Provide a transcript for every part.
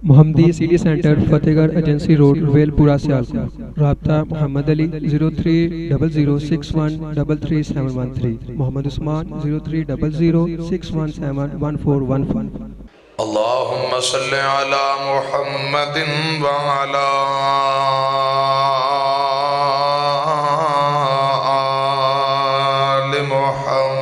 محمدی city centre فتح گڑھ agency road royal پورہ سیالکوٹ۔ رابطہ محمد علی 030061337113، محمد عثمان 030061711415۔ اللہم صل علی محمد وعلی آل محمد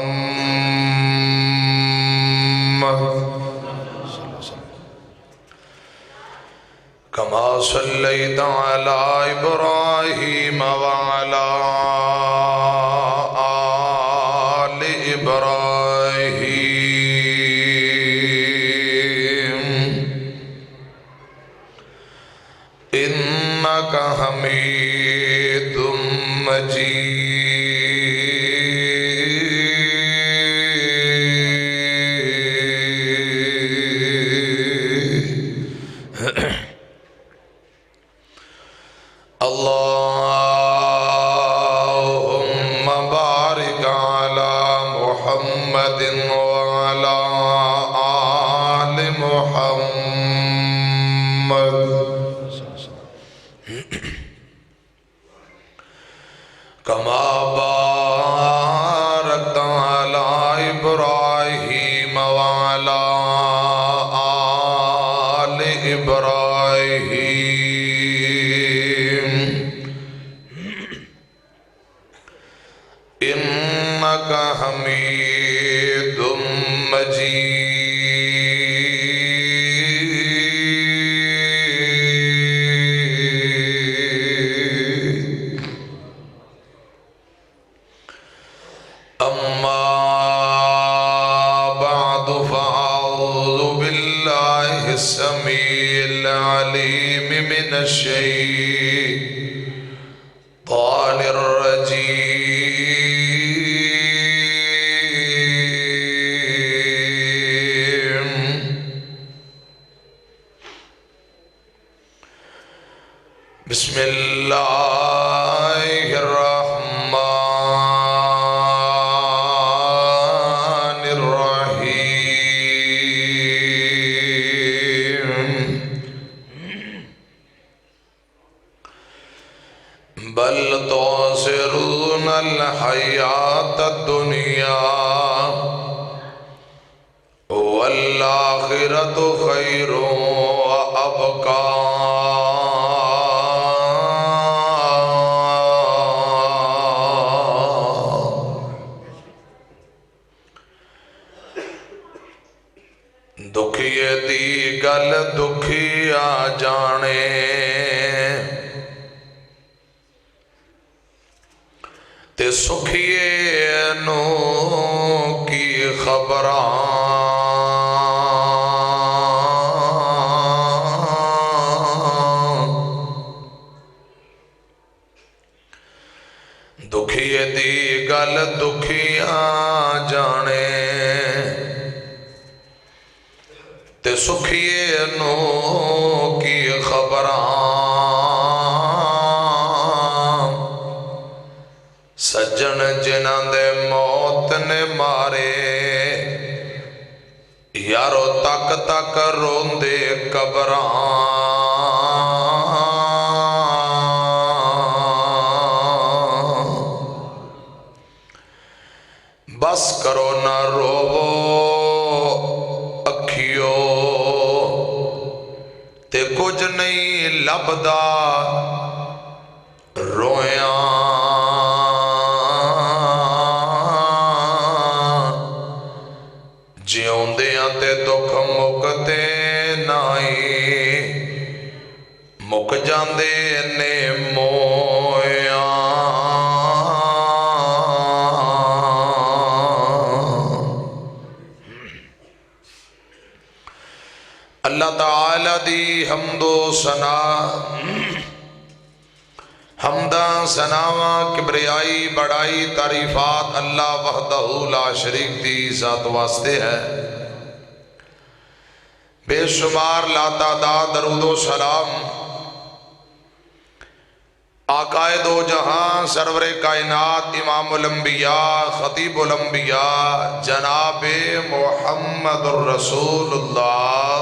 کما صلیت علی ابراہیم وعلی آل ابراہیم انک حمید مجید۔ اللہم بارک علی محمد وعلی آل محمد کما بارکت علی ابراہیم وعلی آل ابراہیم انک حمید مجید۔ اما بعد فاعوذ باللہ السمیع العلیم من الشیطان الرجیم۔ بسم اللہ الرحمن الرحیم۔ بل تؤثرون الحیاة الدنیا والآخرة خیر وابقی۔ دکھیے دی گل دکھیا جانے تے سکھیے نو کی خبراں۔ دکھیے دی گل دکھیا جانے تے سکھیے نو کی خبراں۔ سجن جنہاں دے موت نے مارے یارو تک تک روندے قبراں۔ بس کرو نہ روو اکھیو تے کچھ نہیں لبدا رویاں۔ جیوندیاں تے دکھ مکتے نائی مک جاندے نے مویاں۔ اللہ تعالیٰ دی حمد و ثنا حمداں ثناواں کبریائی بڑائی تعریفات اللہ وحدہ لا شریک دی ذات واسطے ہے۔ بے شمار لا تعداد درود و سلام آقا دو جہاں سرور کائنات امام الانبیاء خطیب الانبیاء جناب محمد الرسول اللہ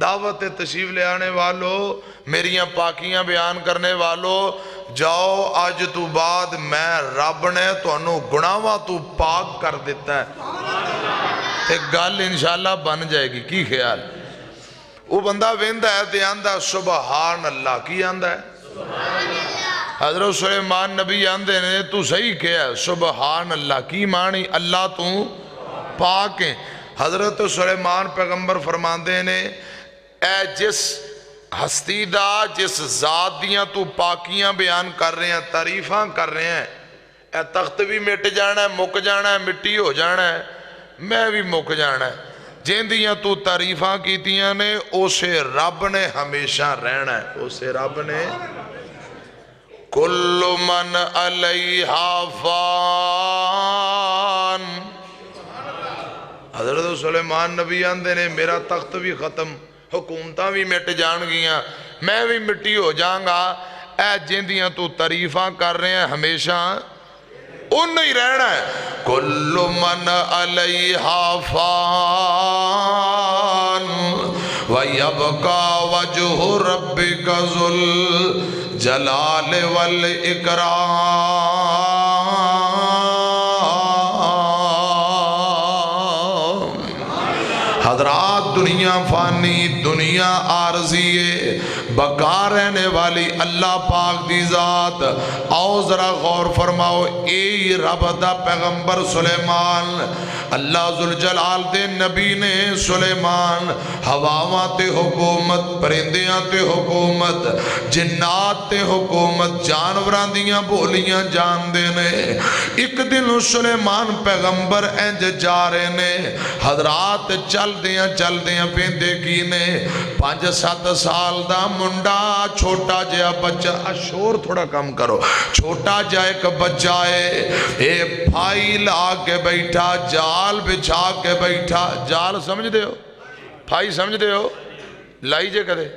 دعوت تشریف لے آنے والوں، میریاں پاکیاں بیان کرنے والوں، جاؤ اج تو بعد میں رب نے تانوں گناہاں تو پاک کر دیتا ہے تے گل انشاءاللہ بن جائے گی۔ کی خیال؟ وہ بندہ ویندا ہے تے آندا سبحان اللہ۔ کی آندا ہے؟ حضرت سلیمان نبی آندے نے تو صحیح کہا ہے سبحان اللہ۔ کی معنی؟ اللہ تو پاک ہیں۔ حضرت سلیمان پیغمبر فرماندے نے اے جس ہستی دا جس ذات دیاں تو پاکیاں بیان کر رہے ہیں، تعریفاں کر رہے ہیں، اے تخت بھی مٹ جانا ہے، مک جانا ہے، مٹی ہو جانا ہے، میں بھی مک جانا ہے، جن دیاں تو تعریفاں کیتیاں نے اسے رب نے ہمیشہ رہنا ہے۔ اسے رب نے کل من علیہا فان۔ حضرت سلیمان نبی آندے نے میرا تخت بھی ختم، حکومتاں بھی مٹ جان گیاں، میں بھی مٹی ہو جاؤں گا، اے جندیاں تو تعریفاں کر رہے ہیں ہمیشہ ان نہیں رہنا ہے۔ کل من علیہا فان وَيَبْقَى وَجْهُ رَبِّكَ ذُو الْجَلَالِ وَالْإِكْرَامِ۔ حضرات دنیا فانی، دنیا عارضی ہے، بقا رہنے والی اللہ پاک دی ذات۔ آؤ ذرا غور فرماؤ، اے رب دا پیغمبر سلیمان، اللہ ذوالجلال دے نبی نے سلیمان ہواواں تے حکومت، پرندیاں تے حکومت، جنات تے حکومت، جانوراں دیاں بولیاں جان دے نے۔ ایک دن سلیمان پیغمبر انج جا رہے نے، حضرات چل دیاں پیندے کی نے 5-7 سال دا منڈا، چھوٹا جہا بچہ، شور تھوڑا کم کرو، چھوٹا جہا ایک بچہ ہے، اے پھائی لا کے بیٹھا، جال بچھا کے بیٹھا۔ جال سمجھ دے ہو؟ پھائی سمجھ دے ہو؟ لائی جے کدے؟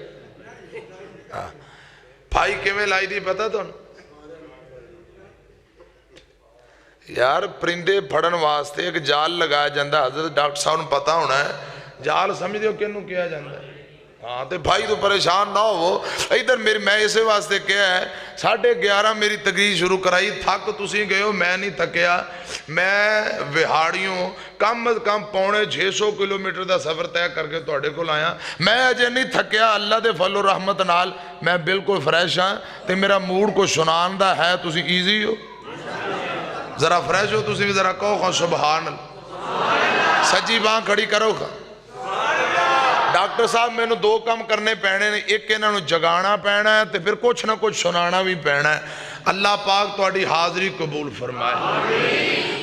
پھائی کیویں لائی دی پتہ تو؟ یار پرندے پھڑن واسطے ایک جال لگایا جاندہ، حضرت ڈاکٹر صاحب نے پتہ ہونا ہے، جال سمجھ دے ہو کینوں کیا جاندہ ہے؟ ہاں تے بھائی تو پریشان نہ ہو، ادھر میں اسے واسطے کیا ہے 11:30 میری تقریر شروع کرائی، تھک تسی گئے ہو، میں نہیں تھکیا، میں وہاڑیوں کم از کم 650 کلومیٹر دا سفر طے کر کے تواڈے کول آیا، میں اجے نہیں تھکیا، اللہ دے فضل و رحمت نال میں بالکل فریش ہاں تے میرا موڈ کو سنان دا ہے، تسی ایزی ہو، ذرا فریش ہو، تسی بھی ذرا کہو سبحان اللہ، سجی باں کھڑی کرو خواہ۔ ڈاکٹر صاحب میں نے 2 کام کرنے پینے نے، ایک انہوں جگانا پینا ہے تے پھر کچھ نہ کچھ سنانا بھی پینا ہے۔ اللہ پاک تواڈی حاضری قبول فرمائے۔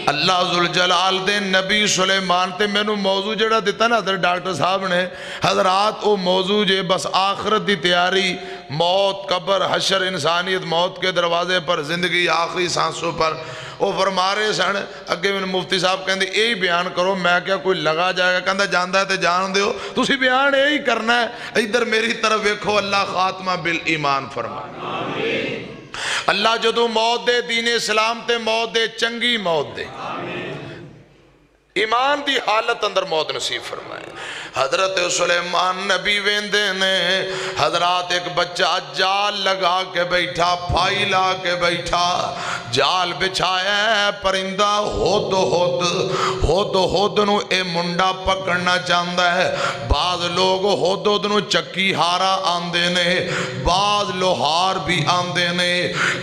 اللہ ذوالجلال دے نبی سلیمان تے میں نے موضوع جڑا دیتا نا حضرت ڈاکٹر صاحب نے، حضرات او موضوع جے بس آخرت دی تیاری، موت، قبر، حشر، انسانیت موت کے دروازے پر، زندگی آخری سانسوں پر، وہ فرما رہے سن۔ اگے میں مفتی صاحب کہندے یہی بیان کرو، میں کیا کوئی لگا جائے گا، کہندہ جاندہ ہے تے جان دیو، تسی بیان یہی کرنا ہے۔ ادھر میری طرف ویکھو، اللہ خاتمہ بالایمان فرمائے۔ اللہ جدو موت دے، دین اسلام تے موت دے، چنگی موت دے، ایمان دی حالت اندر موت نصیب فرمائے۔ حضرت سلیمان نبی ویندے نے، حضرات ایک بچہ جال لگا کے بیٹھا، پھائی لا کے بیٹھا، جال بچھایا ہے، پرندہ ہود نو اے منڈا پکڑنا چاہندہ ہے۔ بعض لوگ ہود نو چکی ہارا آندے نے، بعض لوہار بھی آندے نے،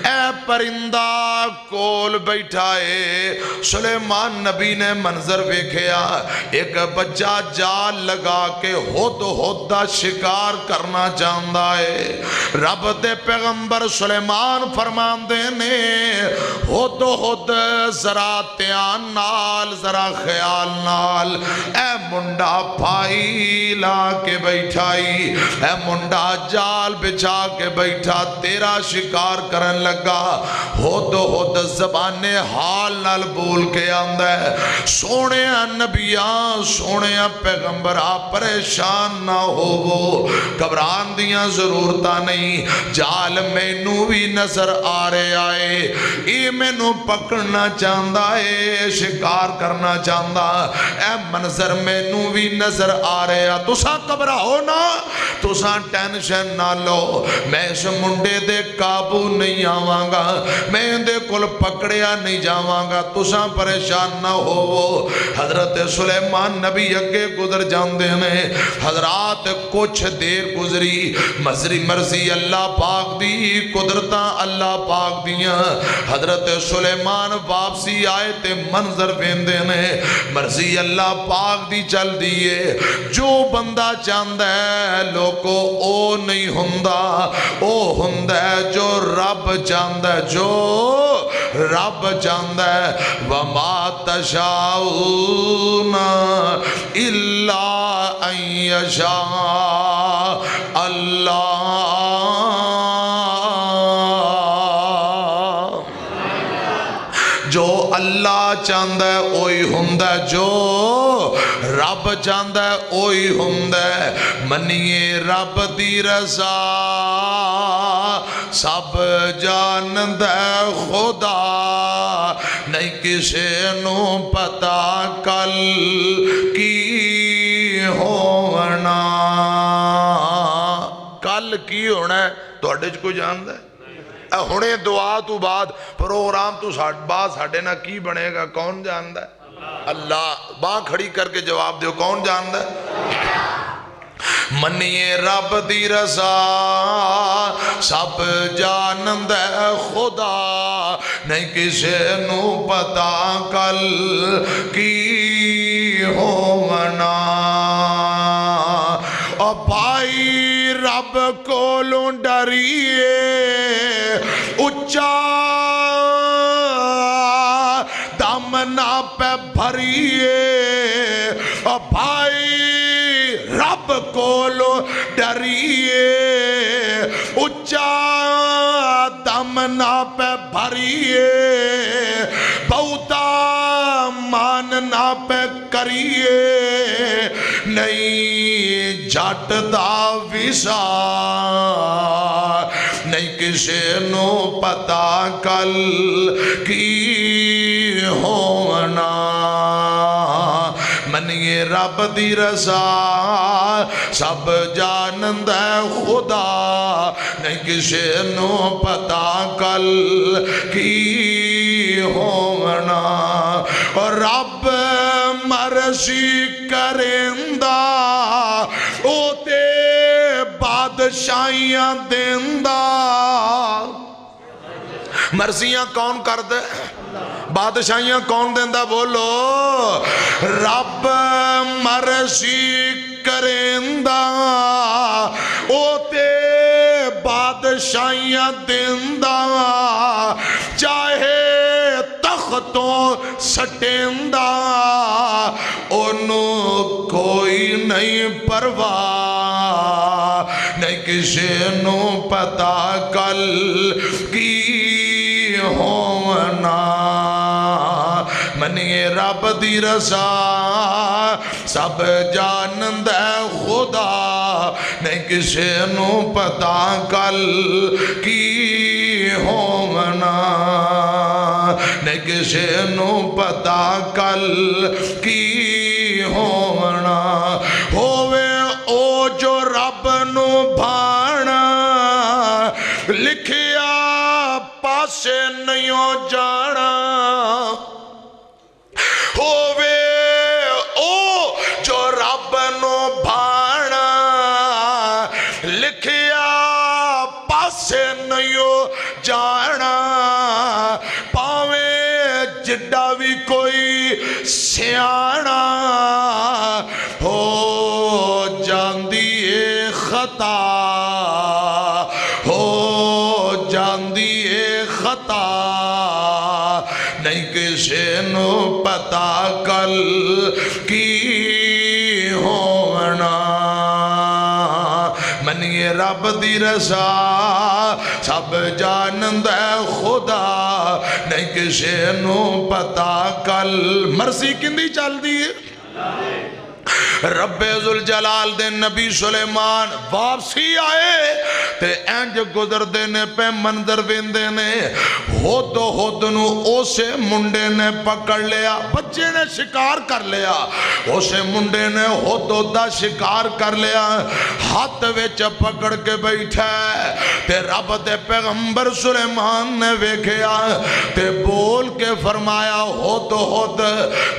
اے پرندہ کول بیٹھا ہے۔ سلیمان نبی نے منظر ویکھیا، ایک بچہ جال لگا کے ہود دا شکار کرنا چاہندہ ہے۔ رب دے پیغمبر سلیمان فرماندے نے، ہود ذرا تیان نال، ذرا خیال نال، اے منڈا پھائی لا کے بیٹھائی، اے منڈا جال بچھا کے بیٹھا، تیرا شکار کرن لگا، خود خود زبان حال نال بول کے آندا ہے سونے نبیاں سونے پیغمبر آپ پریشان نہ ہوو گھبران دیاں ضرورتاں نہیں جال مینوں بھی نظر آ رہے آئے یہ مینوں پکڑنا چاہندا ہے شکار کرنا چاہندا اے منظر مینوں بھی نظر آ رہے آ تساں گھبراؤ نہ تساں ٹینشن نہ لو میں اس منڈے دے قابو نہیں آواں گا میں دے کل پکڑیا نہیں جاواں گا تساں پریشان نہ ہو حضرت سلیمان نبی اگے گزر جاندے نے حضرات کچھ دیر گزری مرضی اللہ پاک دی قدرتاں اللہ پاک دیاں حضرت سلیمان واپسی آئے تے منظر ویندے نے مرضی اللہ پاک دی چل دیئے جو بندہ چاہندا ہے لوگو او نہیں ہوندا او ہوندا ہے جو رب چاہندا ہے جو رب چاہندا ہے وما تشاؤون الا ان یشاء اللہ جو اللہ چاہندا ہے اوہی ہوندا ہے جو رب چاہندا ہے اوہی ہوندا ہے منیے رب دی رضا سب جاندا ہے خدا نہیں کسے نو پتا کل کی ہونا کل کی ہونا ہے تواڈے چ کوئی جاندا ہے ہنے دعا تو بعد پروگرام تو بعد ساڈے نہ کی بنے گا کون جاندا ہے اللہ باں کھڑی کر کے جواب دیو کون جاندا ہے منیے رب دی رضا سب جاندا ہے خدا نہیں کسے نو پتا کل کی ہونا اور بھائی رب کولوں ڈریے اچا دم نہ پہ بھریے اور بھائی رب کولو ڈریے اچا دم نہ پہ بھریے بہتا مان نہ پہ کریے نہیں جھٹ دا وسا نہیں کسے نو پتا کل کی ہونا منیے رب دی رضا سب جاندا ہے خدا نہیں کسے نو پتا کل کی ہونا اور رب مرضی کریندا او تے بادشاہیاں دیندا مرضیاں کون کر دے بادشاہیاں کون دیندا بولو رب مرضی کریندا او تے بادشاہیاں دیندا چاہے تختوں سٹیندا انو کوئی نہیں پرواہ نہیں کسے نو پتا کل کی ہونا منیے رب دی رضا سب جاندا ہے خدا نہیں کسے نو پتا کل کی ہونا نہیں کسے نو پتا کل کی ہونا ہووے او جو رب نو بھانا لکھیا پاسے نہیں جانا ہووے او جو رب نو بھانا لکھیا پاسے نہیں جانا پاویں جڈا بھی کوئی سیانا ہو جاندی اے خطا ہو جاندی اے خطا نہیں کسے نو پتا کل کی ہونا منیے رب دی رضا سب جاندا خدا نہیں کسے نو پتا کل مرسی کندی چل دی ہے رب ذوالجلال دے نبی سلیمان واپسی آئے تے انج گزر دینے پہ منظر ویندے نے ہود نو اسے منڈے نے پکڑ لیا بچے نے شکار کر لیا اسے منڈے نے ہود دا شکار کر لیا ہاتھ وچ پکڑ کے بیٹھا تے رب دے پیغمبر سلیمان نے ویکھیا تے بول کے فرمایا ہود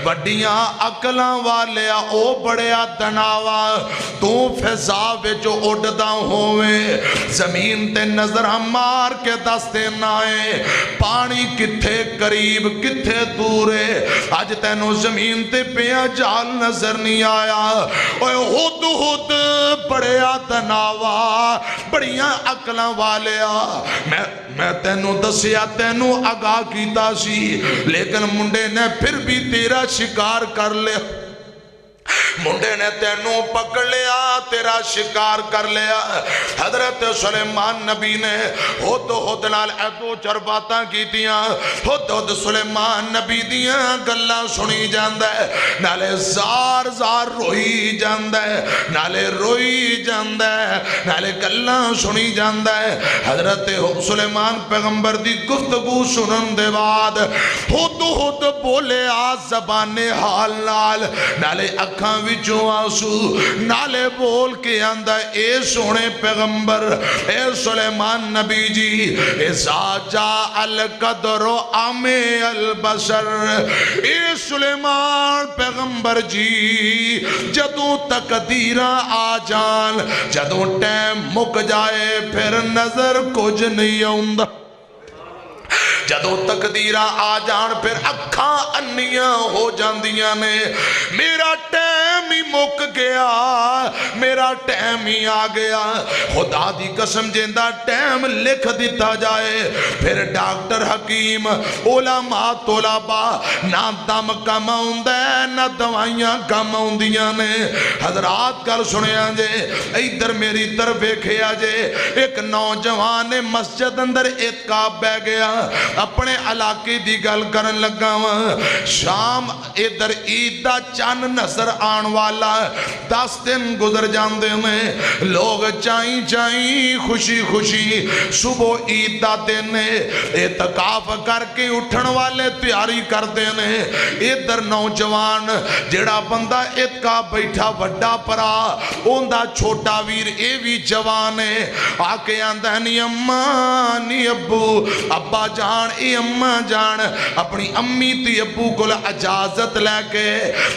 وڈیاں عقلاں والیا او بڑیا تناوا تو فضا وچ اڑدا ہوویں زمین تے نظر مار کے دستے نائے پانی کتھے قریب کتھے دور ہے اج تینوں زمین تے پیا جال نظر نہیں آیا اوے ہود بڑیا تناوا بڑیاں عقلاں والیا میں تینوں دسیا تینوں آگاہ کیتا سی لیکن منڈے نے پھر بھی تیرا شکار کر لیا منڈے نے تینوں پکڑ لیا تیرا شکار کر لیا حضرت سلیمان نبی نے ہود نال دو چار باتاں کیتیاں ہود سلیمان نبی دیاں گلاں سنی جاندا ہے نالے زار روئی جاندا ہے نالے روئی جاندا ہے نالے گلاں سنی جاندا ہے حضرت سلیمان پیغمبر دی گفتگو سنن دے بعد ہود بولے آ زبان حال نالے اکھاں وچوں آنسو نالے بول کے آندہ اے سونے پیغمبر اے سلیمان نبی جی اذا جاء القدر عمی البشر اے سلیمان پیغمبر جی جدوں تقدیرہ آ جان جدوں ٹیم مک جائے پھر نظر کچھ نہیں آؤندہ جدوں تقدیرہ آ جان پھر اکھاں انیاں ہو جاندیاں نے میرا ٹائم ہی مک گیا میرا ٹائم ہی آ گیا خدا دی قسم جیندہ ٹائم لکھ دیتا جائے پھر ڈاکٹر حکیم علماء طلباء نہ دم کم آؤندے نہ دوائیاں کم آؤندیاں نے حضرات کل سنیا جے ادھر میری طرف ویکھیا جے ایک نوجوان مسجد اندر اعتکاف بہ گیا اپنے علاقے دی گل کرن لگا شام ادھر عید دا چند نظر آن والا 10 دن گزر جاندے میں لوگ چائیں خوشی صبح عید دا دن اعتکاف کر کے اٹھن والے تیاری کر دینے ادھر نوجوان جڑا بندہ اعتکاف بیٹھا وڈا پرا اون دا چھوٹا ویر اے بھی جوان ہے آکے آندہ نی اماں نی ابو ابا جان اے اماں جان اپنی امی تی ابو کو اجازت لے کے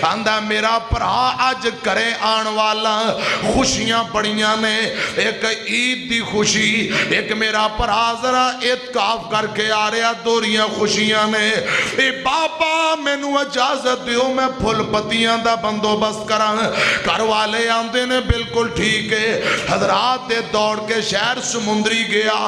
آندہ میرا پرا آج کرے آن والا خوشیاں پڑیاں نے ایک عید دی خوشی ایک میرا پرا ذرا اعتکاف کر کے آ رہا دوریاں خوشیاں نے اے بابا میں نو اجازت دیو میں پھل پتیاں دا بندوبست کرا کر والے آندے نے بالکل ٹھیک ہے حضرات دے دوڑ کے شہر سمندری گیا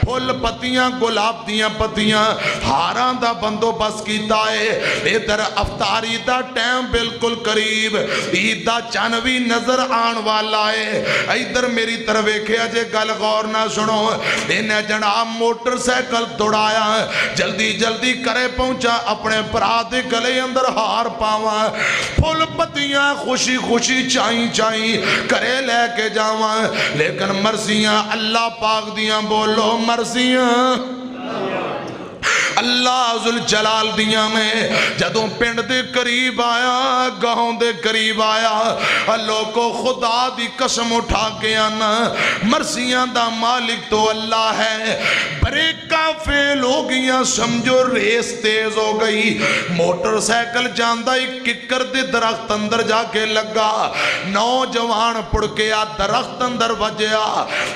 پھل پتیاں گلاب دیاں پتیاں ہاران دا بندوبست کیتا ہے ادھر افطاری دا ٹائم بالکل قریب عید دا چانوی نظر آن والا ہے ادھر میری طرف ویکھیا جے گل غور نہ سنو انہیں جناب موٹر سائیکل دوڑایا جلدی کرے پہنچا اپنے پرادے گلے اندر ہار پاواں پھول پتیاں خوشی چائیں کرے لے کے جاواں لیکن مرضیاں اللہ پاک دیاں بولو مرضیاں اللہ ذوالجلال دیاں میں جدوں پنڈ دے قریب آیا گاؤں دے قریب آیا اللہ کو خدا دی قسم اٹھا کے آنا مرضیاں دا مالک تو اللہ ہے بریکاں فیل ہو گیاں سمجھو ریس تیز ہو گئی موٹر سائیکل جاندہ ایک ککر دے درخت اندر جا کے لگا نوجوان پڑ کے آ درخت اندر وجیا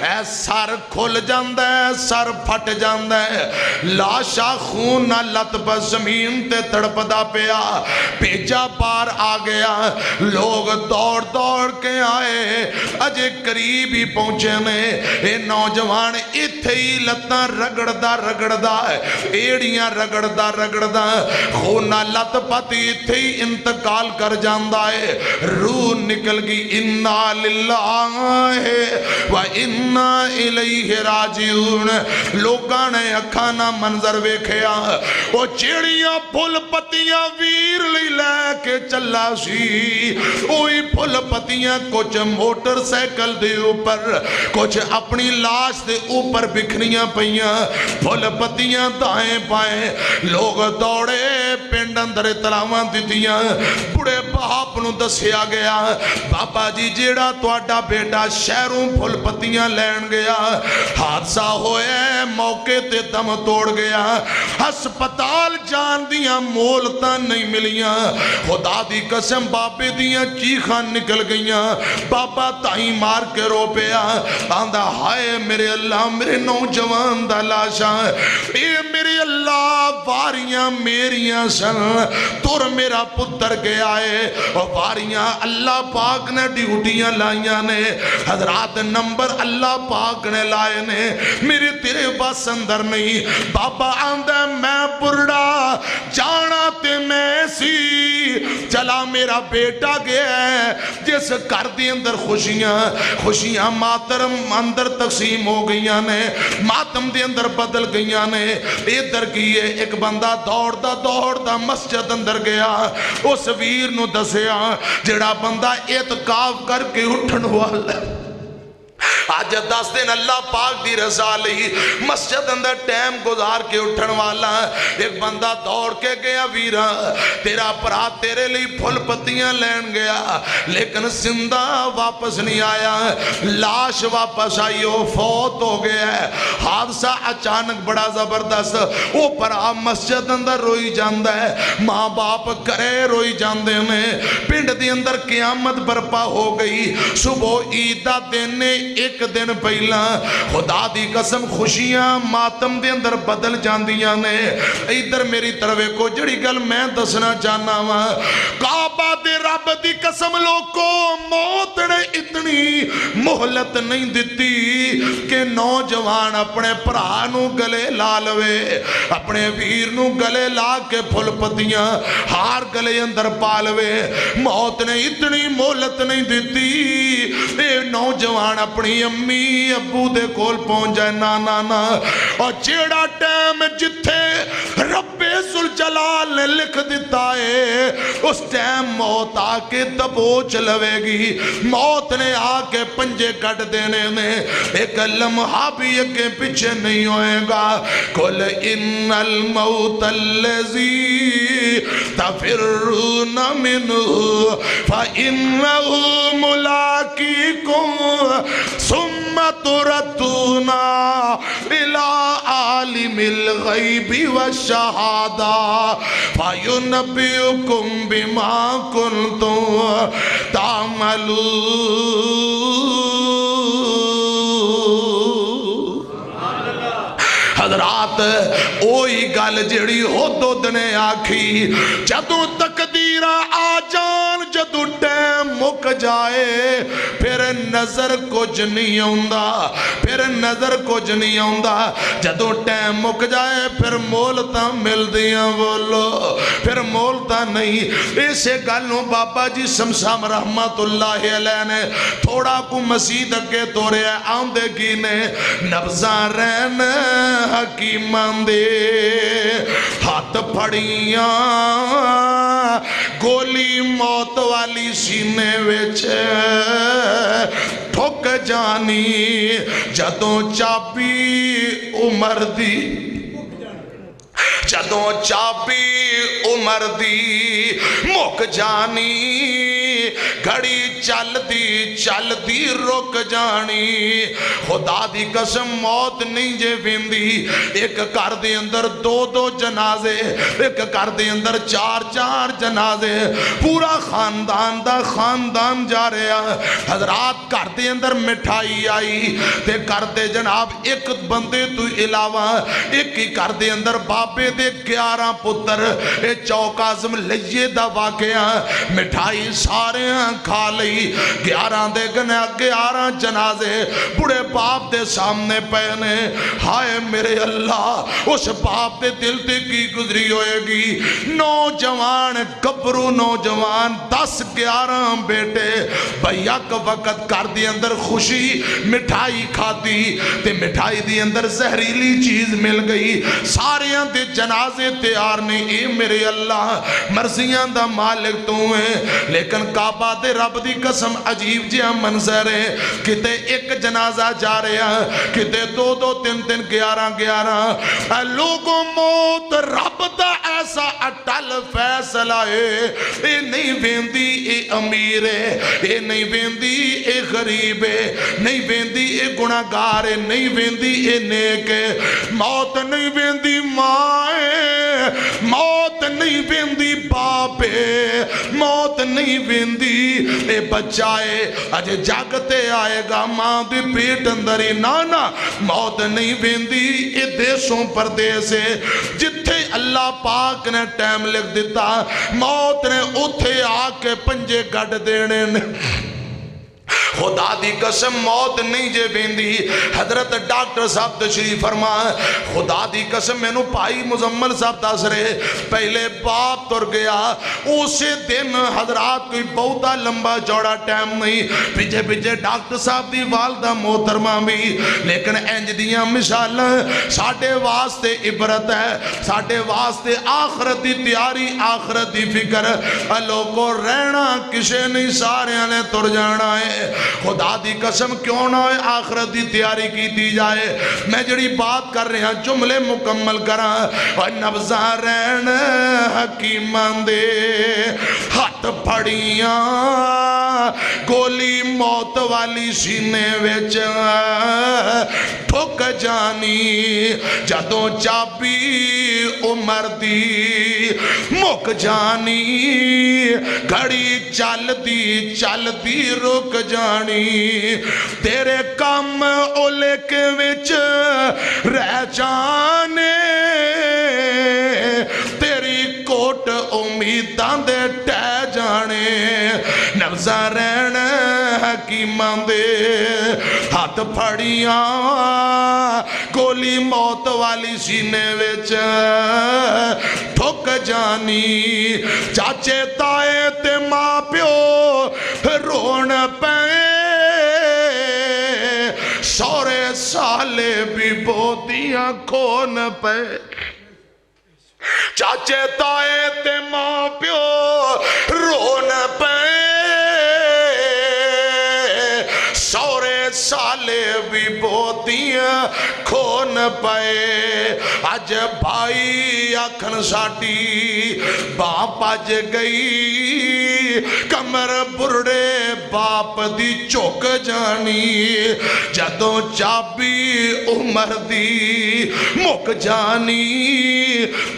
اے سر کھل جاندہ ہے سر پھٹ جاندہ ہے لاشا خون نہ لت پا زمین تے تڑپدا پیا بھیجا پار آ گیا لوگ دوڑ دوڑ کے آئے اجے قریب ہی پہنچے نے اے نوجوان ایتھے ہی لتاں رگڑدا رگڑدا ایڑیاں رگڑدا رگڑدا خون نہ لت پتی ایتھے ہی انتقال کر جاندا ہے روح نکل گئی انا للہ و انا الیہ راجعون لوگاں نے اکھاں نہ منظر ویکھیا او چڑیاں پھل پتیاں ویر لئی لے کے چلا سی اوہی پھل پتیاں کچھ موٹر سائیکل دے اوپر کچھ اپنی لاش دے اوپر بکھریاں پئیاں پھل پتیاں دائیں بائیں لوگ دوڑے پنڈ اندر اطلاعاں دتیاں بڑے باپ نو دسیا گیا بابا جی جیڑا تواڈا بیٹا شہروں پھل پتیاں لین گیا حادثہ ہوئے موقع تے دم توڑ گیا ہسپتال جان دیاں مولتاں نہیں ملیاں خدا دی قسم بابے دیاں چیخاں نکل گئیاں بابا تائیں مار کے رو پیا آندہ ہائے میرے اللہ میرے نوجوان دا لاشاں اے میرے اللہ واریاں میریاں سن تور میرا پتر گیا ہے اور واریاں اللہ پاک نے ڈیوٹیاں لائیاں نے حضرات نمبر اللہ پاک نے لائے نے میرے تیرے بس اندر نہیں بابا آندہ میں پرڑا جانا تے میں سی چلا میرا بیٹا گیا ہے جس کر دی اندر خوشیاں ماترم اندر تقسیم ہو گئیاں نے ماتم دے اندر بدل گئیاں نے ادھر کیے ایک بندہ دوڑدا مسجد اندر گیا اس ویر نو دسیا جڑا بندہ اعتکاف کر کے اٹھن والا آج 10 دن اللہ پاک دی رضا لئی مسجد اندر ٹائم گزار کے اٹھن والا ایک بندہ دوڑ کے گیا ویرا تیرا پرا تیرے لئی پھل پتیاں لین گیا لیکن زندہ واپس نہیں آیا لاش واپس آئی ہو فوت ہو گیا ہے حادثہ اچانک بڑا زبردست وہ پرا مسجد اندر روئی جاندہ ہے ماں باپ کرے روئی جاندے نے پنڈ دی اندر قیامت برپا ہو گئی صبح عیدہ دینے ایک دن پہلا خدا دی قسم خوشیاں ماتم دے اندر بدل جاندیاں نے ادھر میری طرفے کو جڑی گل میں دسنا چاہنا ہوا کعبہ دے رب دی قسم لوگو موت نے اتنی محلت نہیں دیتی کہ نوجوان اپنے پرانو گلے لا لوے اپنے ویر نو گلے لا کے پھل پتیاں ہار گلے اندر پالوے موت نے اتنی محلت نہیں دیتی اے نوجوان اپنی امی ابو دے کول پہنچ جائے نا اور جیڑا ٹائم جتھے رب ذوالجلال نے لکھ دیتا ہے اس ٹائم موت آکے دبوچ لوے گی موت نے آکے پنجے کٹ دینے میں ایک لمحہ بھی اگے پیچھے نہیں ہوئے گا قل ان الموت الذی تفرون منہ فإنہ ملاقیکم ثم تردونا الى عالم الغیب والشہادہ فینبئکم بما کنتم تعملون حضرات اوہی گل جڑی ہو دودھ نے آکھی جدو تقدیرہ آ جان جدو ٹیم مک جائے پھر نظر کچھ نہیں ہوندہ پھر نظر کچھ نہیں ہوندہ جدو ٹیم مک جائے پھر مولتاں مل دیاں بولو پھر مولتاں نہیں اسے گلوں بابا جی سمسام رحمت اللہ علیہ نے تھوڑا کو مسید اگے تورے آمدے کی نے نبزاں رہن حکیمان دے ہاتھ پھڑیاں گولی موت والی سینے ویچے ٹھوک جانی جدوں چابی عمر دی جدوں چابی عمر دی مک جانی گھڑی چلدی چلدی رک جانی خدا دی قسم موت نہیں جے ویندی ایک گھر دے اندر دو دو جنازے ایک گھر دے اندر چار چار جنازے پورا خاندان دا خاندان جا رہا حضرات گھر دے اندر مٹھائی آئی تے گھر دے جناب ایک بندے تو علاوہ ایک ہی گھر دے اندر بابے دے 11 پتر اے چوکازم لئیے دا واقعہ مٹھائی سارے کھا لئی 11 دے گنے 11 جنازے بڑے باپ دے سامنے پہنے ہائے میرے اللہ اس باپ دے دل تے کی گزری ہوئے گی نوجوان گبرو نوجوان 10-11 بیٹے بیک وقت کر دی اندر خوشی مٹھائی کھاتی تے مٹھائی دی اندر زہریلی چیز مل گئی سارے دے جنازے تیار نہیں اے میرے اللہ مرضیاں دا مالک تو ہے لیکن کعبہ دے رب دی قسم عجیب جہاں منظر ہے کتے ایک جنازہ جا رہے ہیں کتے 2-2-3-3 11 اے لوگوں موت رب دا ایسا اٹل فیصلہ ہے اے نہیں ویندی اے امیر ہے اے نہیں ویندی اے غریب ہے نہیں ویندی اے گناہگار ہے نہیں ویندی اے نیک ہے موت نہیں ویندی ماں ہے موت نہیں ویندی باپ ہے موت نہیں ویندی اے بچہ ہے اجے جاگتے آئے گا ماں دی پیٹ اندر ہی نانا موت نہیں ویندی اے دیسوں پردیس ہے جتھے اللہ پاک نے ٹائم لکھ دیتا موت نے اتھے آکے پنجے گڑ دینے خدا دی قسم موت نہیں جے ویندی حضرت ڈاکٹر صاحب تشریف فرما خدا دی قسم میں نو پائی مزمل صاحب دس رہے پہلے باپ تر گیا اسے دن حضرات کوئی بہتا لمبا چوڑا ٹائم نہیں پیچھے پیچھے ڈاکٹر صاحب دی والدہ محترمہ بھی لیکن انج دیاں مثال ساڑھے واسطے عبرت ہے ساڑھے واسطے آخرت دی تیاری آخرت دی فکر اللہ کو رہنا کسے نہیں سارے نے تر جانا ہے خدا دی قسم کیوں نہ آخرت دی تیاری کی دی جائے میں جڑی بات کر رہے ہیں جملے مکمل کراں اور نبزہ رہن حکیمان دے ہاتھ پھڑیاں گولی موت والی سینے وچ ٹھک جانی جدوں چابی عمر دی مک جانی گھڑی چل دی رک جانی تیرے کم اولے کے وچ رہ جانے تیری کوٹ امیداں دے ٹہ جانے نبزہ رہن حکیمان دے ہاتھ پھڑیاں گولی موت والی سینے وچ ٹھک جانی چاچے تائے تے ماں پیو رون پہ سورے سالے بھی بودیاں کھون پہ چاچے تائے تے ماں پیو رون پہ سورے سالے بھی بودیاں کھون پہ آج بھائی آکھن ساٹی باپ آج گئی کمر بردے باپ دی چوک جانی جدوں چابی عمر دی مک جانی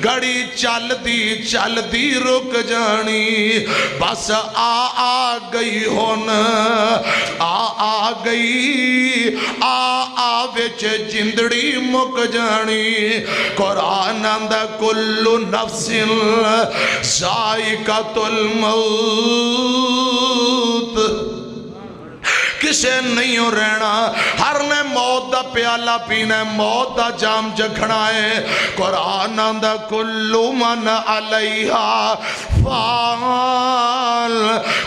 گھڑی چل دی رک جانی بس آ گئی ہون آ گئی وچ جندڑی مک جانی قرآن اندہ کل نفس ذائقۃ الموت کسے نہیں ہو رہنا ہر نے موت دا پیالہ پینا موت دا جام جکھنا ہے قرآن اندہ کل من علیہا فعال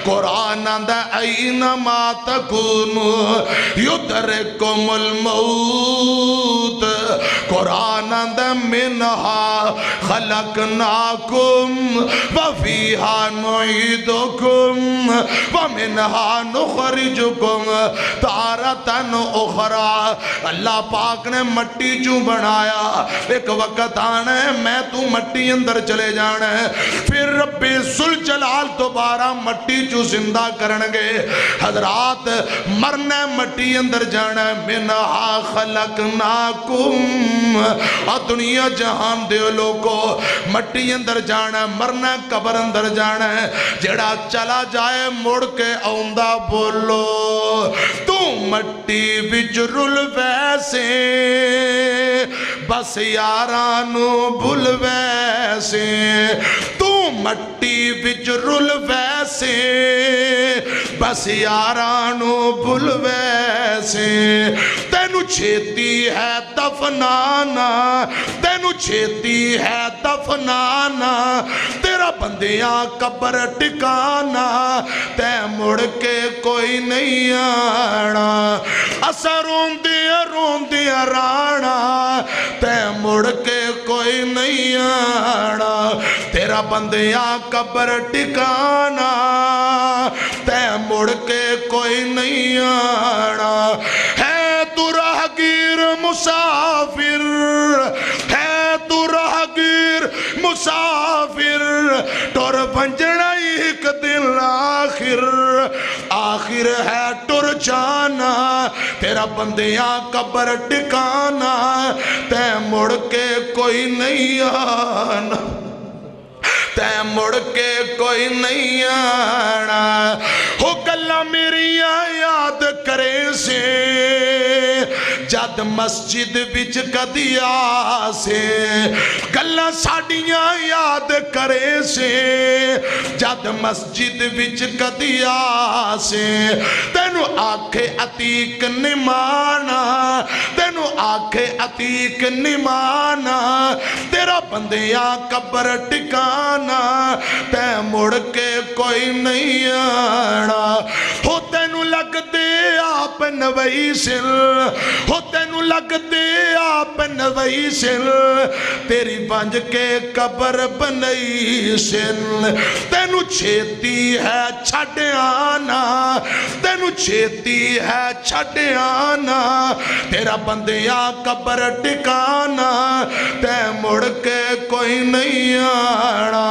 قرآن اندہ اینما تکون یدرکم الموت قرآن اندہ منہا خلقناکم وفیہا نعیدکم ومنہا نخرجکم تارتن اخرى اللہ پاک نے مٹی چوں بنایا ایک وقت آنا ہے میں تو مٹی اندر چلے جانا ہے پھر رب ذوالجلال دوبارہ مٹی جو زندہ کرنگے حضرات مرنا مٹی اندر جانا منہا خلقناکم دنیا جہان دے لوگو مٹی اندر جانا مرنا قبر اندر جانا جڑا چلا جائے مڑ کے آؤندہ بولو تو مٹی وچ رل ویسے بس یارانو بھول ویسے تو مٹی وچ رل ویسے بس یارانو بھول ویسے تینو چھیتی ہے دفنانا تینو چھیتی ہے دفنانا تیرا بندیاں قبر ٹکانا تے مڑ کے کوئی نہیں آنا اسا روندیا رانا تے مڑ کے کوئی نہیں آنا تیرا بندیاں قبر ٹکانا تے مڑ کے کوئی نہیں آنا ہے تو راہگیر مسافر ہے تو راہگیر مسافر ٹور بنجنا ایک دن آخر ہے ٹر جانا تیرا بندیاں قبر ٹکانا تے مڑ کے کوئی نہیں آنا تے مڑ کے کوئی نہیں آنا ہو گلہ میری یاد کرے سے جد مسجد بچ کدیا سے گلہ ساڑیاں یاد کرے سے جد مسجد بچ کدیا سے تینو آنکھے عتیق نمانا تینو آنکھے عتیق نمانا تیرا بندیاں قبر ٹکانا تے مڑ کے کوئی نہیں آنا ہو تینو لگ دے آپ نوئی سل ہو تینو لگ دے آپ نوئی سل تیری بنج کے قبر بنائی سل تینو چھیتی ہے چھٹ آنا تینو چھیتی ہے چھٹ آنا تیرا بندیاں قبر ٹکانا تے مڑ کے کوئی نہیں آنا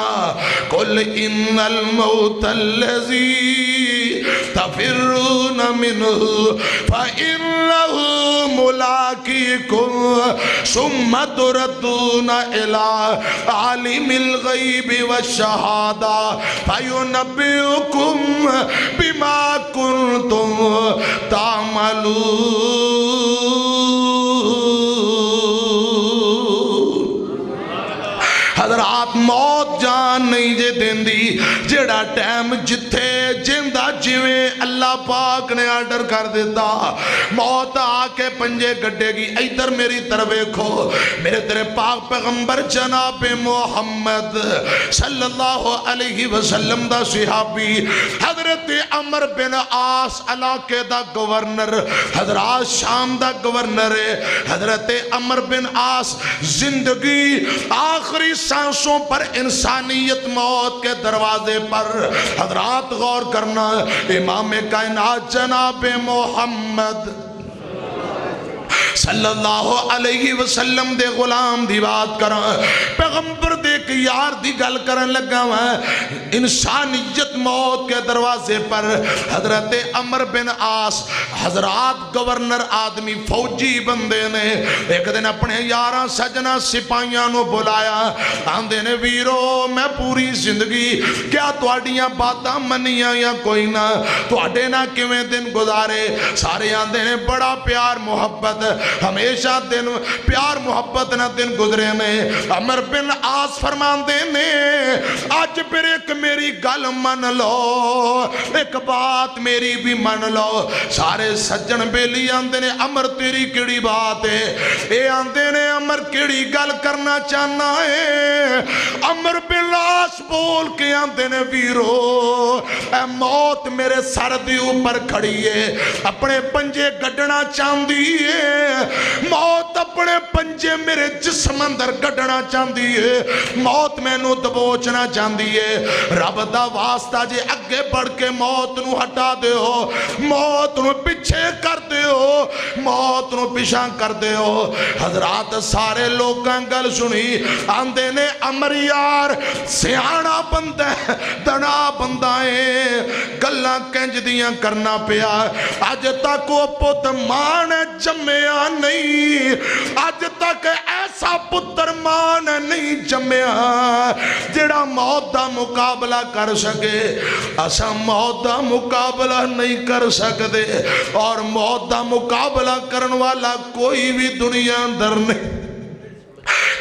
قل ان الموت الذی تفرون منه فإنه ملاقيكم ثم تردون إلى عالم الغيب والشهادة فينبئكم بما كنتم تعملون حضرات موت جان نہیں جے دین دی جڑا ٹائم جتھے جندہ جویں اللہ پاک نے آرڈر کر دیتا موت آکے پنجے گڈے گی ایدر میری طرف دیکھو میرے تیرے پاک پیغمبر جناب محمد صلی اللہ علیہ وسلم دا صحابی حضرت عمر بن عاص علاقے دا گورنر حضرات شام دا گورنر حضرت عمر بن عاص زندگی آخری سانسوں پر انسانیت موت کے دروازے پر حضرات غور کرنا امام کائنات جناب محمد صلی اللہ علیہ وسلم دے غلام دی بات کرن پیغمبر دے کہ یار دی گل کرن لگا انسانیت موت کے دروازے پر حضرت عمر بن عاص حضرات گورنر آدمی فوجی بندے نے ایک دن اپنے یاراں سجنا سپاہیاں نو بلایا آندے نے ویرو میں پوری زندگی کیا تواڈیاں باتاں منیاں یا کوئی نہ تواڈے نہ کیویں دن گزارے سارے آندے نے بڑا پیار محبت ہمیشہ دن پیار محبت نہ دن گزرے میں عمر بن عاص فرماندے نے آج پھر ایک میری گل من لو ایک بات میری بھی من لو سارے سجن بیلی آندے نے عمر تیری کیڑی بات ہے اے آندے نے عمر کیڑی گل کرنا چاہنا ہے عمر بن عاص بول کے آندے نے ویرو اے موت میرے سر دی اوپر کھڑی ہے اپنے پنجے گڈنا چاندی ہے موت اپنے پنجے میرے جسم اندر گڈنا چاندی ہے موت میں نو دبوچنا چاندی ہے رب دا واسطہ جے اگے بڑھ کے موت نو ہٹا دے ہو موت نو پیچھے کر دے ہو موت نو پیشاں کر دے ہو حضرات سارے لوگاں گل سنی آندے نے امر یار سیانا بندہ دنا بندہ ہے گلاں کنج دیاں کرنا پیا آج تک وہ پت مان جمیا نہیں آج تک ایسا پتر مان نہیں جمیا جڑا موت دا مقابلہ کر سکے اسا موت دا مقابلہ نہیں کر سکتے اور موت دا مقابلہ کرن والا کوئی بھی دنیا اندر نہیں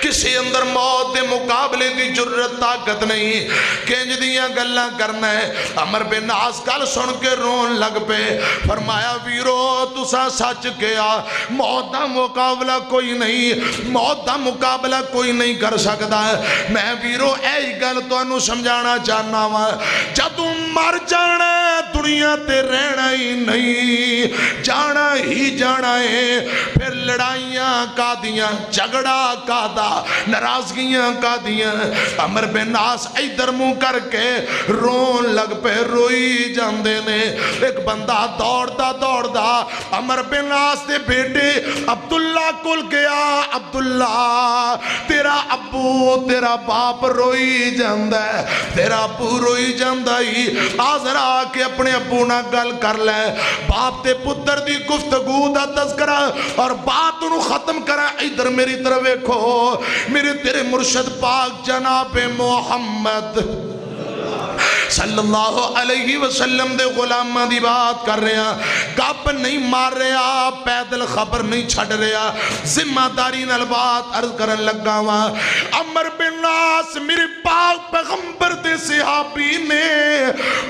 کسی اندر موت دے مقابلے دی جرت طاقت نہیں کنج دیاں گلاں کرنا ہے عمر بن عاص گل سن کے رون لگ پے فرمایا ویرو تسا سچ کیا موت دا مقابلہ کوئی نہیں موت دا مقابلہ کوئی نہیں کر سکتا میں ویرو ایہی گل تانوں سمجھانا چاہنا وا جدوں مر جانا دنیا تے رہنا ہی نہیں جانا ہی جانا ہے پھر لڑائیاں کا دیاں جھگڑا کا دا ناراضگیاں کا دیاں عمر بن عاص ادھر منہ کر کے رون لگ پہ روئی جاندے نے ایک بندہ دوڑدا عمر بن عاص دے بیٹے عبداللہ کل گیا عبداللہ تیرا ابو تیرا باپ روئی جاندہ ہے تیرا ابو روئی جاندہ ہی آزر آ کے اپنے ابو نہ گل کر لے باپ تے پتر دی گفتگو دا تذکرہ اور بات انہوں ختم کرا ادھر میری طرف ایکھو میرے تیرے مرشد پاک جناب محمد صلی اللہ علیہ وسلم دے غلامہ دی بات کر رہے ہیں کب نہیں مار رہا پیدل خبر نہیں چھڑ رہا ذمہ داری نال بات عرض کرن لگا وا عمر بن عاص میرے پاک پیغمبر دے صحابی نے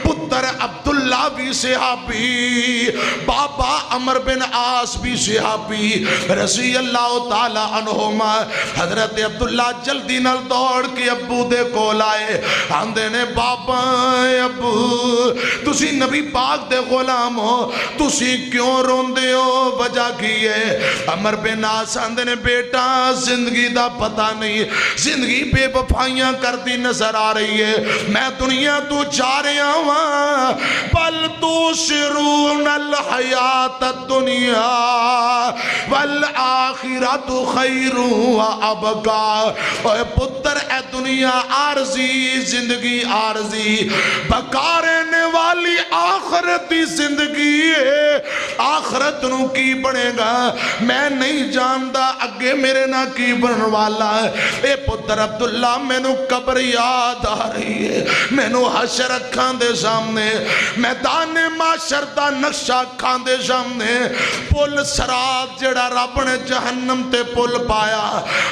پتر عبداللہ بھی صحابی بابا عمر بن عاص بھی صحابی رضی اللہ تعالی عنہما حضرت عبداللہ جلدی نال دوڑ کے ابو دے کول آئے آندے نے بابا ابو تسی نبی پاک دے غلام ہو تسی کیوں روندے ہو وجہ کی ہے عمر بن عاص آندے نے بیٹا زندگی دا پتہ نہیں زندگی بے وفائیاں کرتی نظر آ رہی ہے میں دنیا تو جا رہا ہوں بل تؤثرون الحیات الدنیا والآخرت خیر و ابقا اے پتر اے دنیا عارضی زندگی عارضی بقا رہنے والی آخرتی زندگی ہے آخرت نو کی بنے گا میں نہیں جاندہ اگے میرے نہ کی بن والا ہے اے پتر عبداللہ میں نو قبر یاد آ رہی ہے میں نو حشر اکھان دے سامنے میدان معاشر دا نقشہ اکھان دے سامنے پل سرات جڑا رب نے جہنم تے پل پایا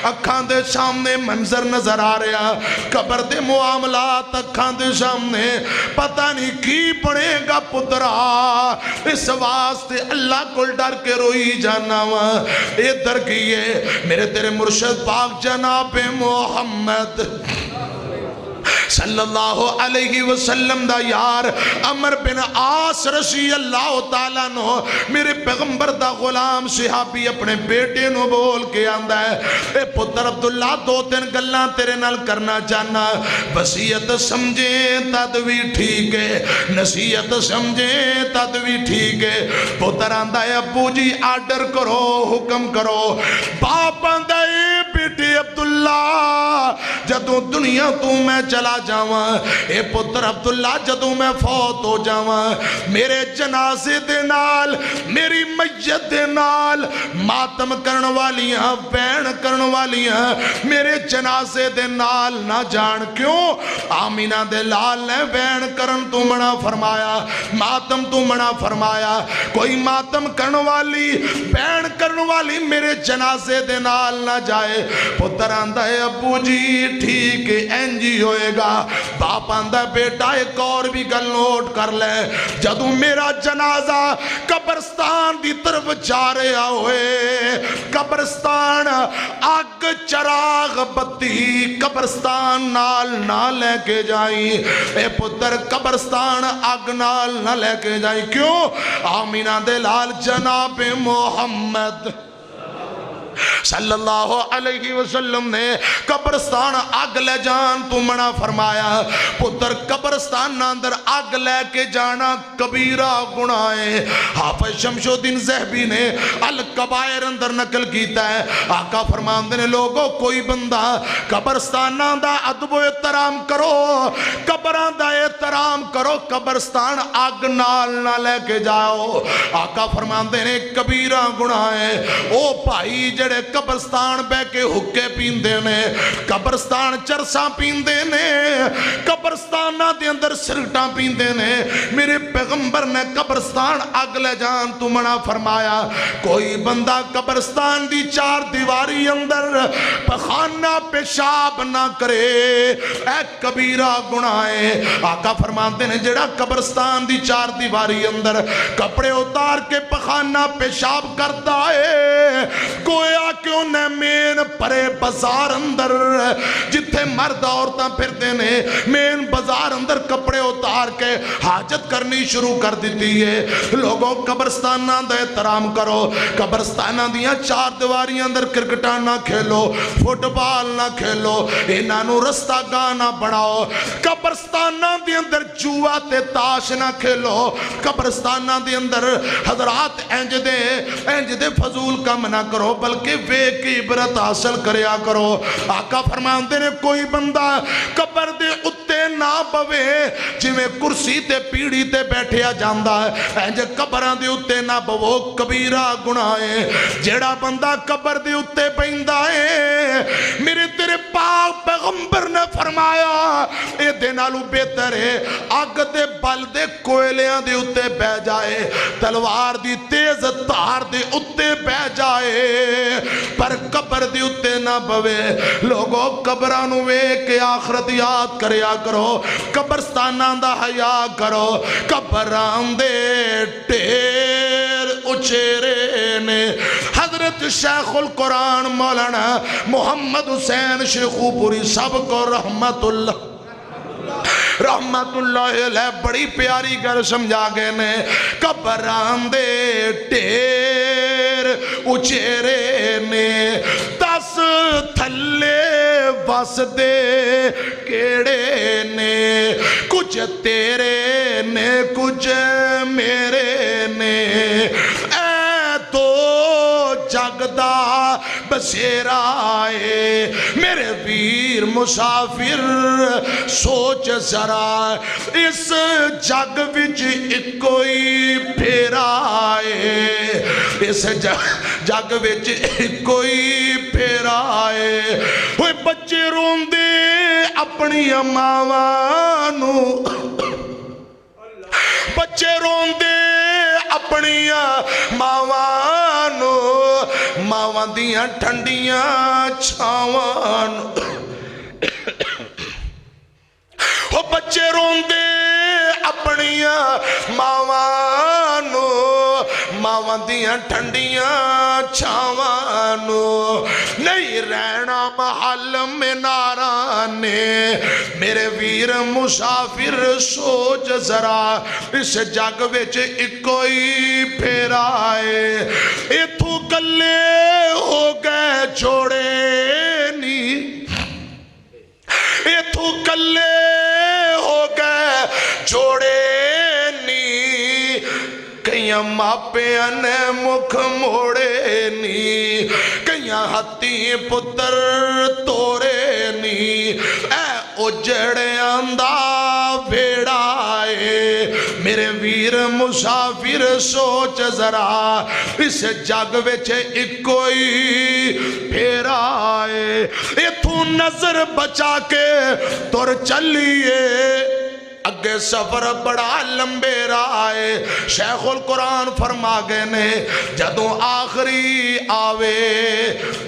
اکھان دے سامنے منظر نظر آ رہا قبر دے معاملات اکھان دے سامنے پتہ نہیں کی پڑے گا پترا اس واسطے اللہ کو ڈر کے روئی جانا وا اے در کیے میرے تیرے مرشد پاک جناب محمد صلی اللہ علیہ وسلم دا یار عمر بن عاص رضی اللہ تعالیٰ نو میرے پیغمبر دا غلام صحابی اپنے بیٹے نو بول کے آندہ ہے اے پتر عبداللہ دو تین گلاں تیرے نال کرنا چاہنا وصیت سمجھیں تدوی ٹھیک ہے نصیحت سمجھیں تدوی ٹھیک ہے پتر آندہ ہے ابو جی آرڈر کرو حکم کرو باپ آندہ ہے بیٹے عبداللہ جدوں دنیا تو میں چلا جاواں اے پتر عبداللہ جدوں میں فوت ہو جاواں میرے جنازے دے نال میری میت دے نال ماتم کرن والیاں بین کرن والیاں میرے جنازے دے نال نہ جان کیوں آمینہ دے لال نے بین کرن تو منع فرمایا ماتم تو منع فرمایا کوئی ماتم کرن والی بین کرن والی میرے جنازے دے نال نہ جائے پتر آندہ ہے ابو جی ٹھیک انجی ہوئے گا باپ آندہ بیٹا ایک اور بھی گل نوٹ کر لے جدوں میرا جنازہ قبرستان دی طرف جا رہا ہوئے قبرستان آگ چراغ بتی قبرستان نال نہ لے کے جائیں اے پتر قبرستان آگ نال نہ لے کے جائیں کیوں آمینہ دے لال جناب محمد صلی اللہ علیہ وسلم نے قبرستان آگ لے جان تو منع فرمایا پتر قبرستان اندر آگ لے کے جانا کبیرہ گناہ ہے حافظ شمس الدین ذہبی نے الکبائر اندر نقل کیتا ہے آقا فرماندے نے لوگوں کوئی بندہ قبرستان دا ادب و احترام کرو قبران دا احترام کرو قبرستان آگ نال نہ لے کے جاؤ آقا فرماندے نے کبیرہ گناہ ہے او بھائی جڑے قبرستان بے کے حکے پیندے نے قبرستان چرساں پیندے نے قبرستان دے اندر سرٹاں پیندے نے میرے پیغمبر نے قبرستان آگ لے جان تو منع فرمایا کوئی بندہ قبرستان دی چار دیواری اندر پخانہ پیشاب نہ کرے اے کبیرہ گناہ ہے آقا فرماتے ہیں جڑا قبرستان دی چار دیواری اندر کپڑے اتار کے پخانہ پیشاب کرتا ہے گویا کہ انہیں مین پرے بازار اندر جتھے مرد عورتاں پھرتے نے مین بازار اندر کپڑے اتار کے حاجت کرنی شروع کر دیتی ہے لوگوں قبرستانہ دا احترام کرو قبرستانہ دیاں چار دیواری اندر کرکٹاں نہ کھیلو فٹ بال نہ کھیلو انہوں رستہ گانا بڑھاؤ قبرستانہ دی اندر جوا تے تاش نہ کھیلو قبرستانہ دی اندر حضرات انج دے فضول کم نہ کرو بلکہ وے کی عبرت حاصل کریا کرو آقا فرماندے نے کوئی بندہ قبر دے اتے نہ بوے جی میں کرسی تے پیڑی تے بیٹھیا جاندہ ہے انج قبران دے اتے نہ بوو کبیرہ گناہ ہے جیڑا بندہ قبر دے اتے بیندہ ہے میرے تیرے پاک پیغمبر نے فرمایا اے دینالو بہتر ہے آگ دے بل دے کوئلیاں دے اتے بہ جائے تلوار دی تیز تار دے اتے بہ جائے پر قبر دے اتے نہ بوے لوگوں قبرانو وے کے آخرت یاد کریا کرو قبرستانہ دا حیا کرو قبران دے ٹیر اچھیرے نے حضرت شیخ القرآن مولانا محمد حسین شیخو پوری سب کو رحمت اللہ علیہ بڑی پیاری گر سمجھا گئے نے قبران دے ٹیر اچھیرے نے دس تھلے بس دے کیڑے نے کچھ تیرے نے کچھ میرے نے اے تو جگدہ بسیرہ آئے میرے ویر مسافر سوچ ذرا اس جگ وچ کوئی پھیرا آئے اس جگ وچ کوئی پھیرا آئے وہ بچے رون دے اپنی ماوانو بچے رون دے اپنی ماوانو ماوان دیاں ٹھنڈیاں چھاوانو وہ بچے رون دے اپنی ماوانو ماوان دیاں ٹھنڈیاں چھاوانو نہیں رہنا محل میں نارانے میرے ویر مسافر سوچ ذرا اس جگ وچ کوئی پھیرا آئے اتھو کلے ہو گئے جوڑے نہیں اتھو کلے ہو گئے جوڑے نی کئیاں ماپیاں نے مکھ موڑے نی کئیاں ہتھی پتر توڑے نی اے اجڑے اندہ بھیڑائے میرے ویر مسافر سوچ ذرا اس جگ وچ کوئی پھیرا آئے اتھو نظر بچا کے تر چلیے اگے سفر بڑا لمبے رائے شیخ القرآن فرما گئے نے جدوں آخری آوے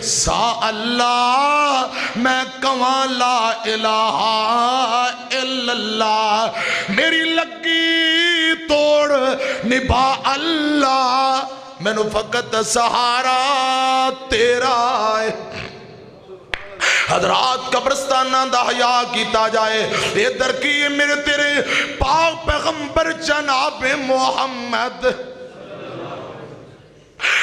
سا اللہ میں کواں لا الہ الا اللہ میری لگی توڑ نبھا اللہ میں نو فقط سہارا تیرا ہے حضرات قبرستانہ دا حیا کیتا جائے یہ درکی میرے تیرے پاک پیغمبر جناب محمد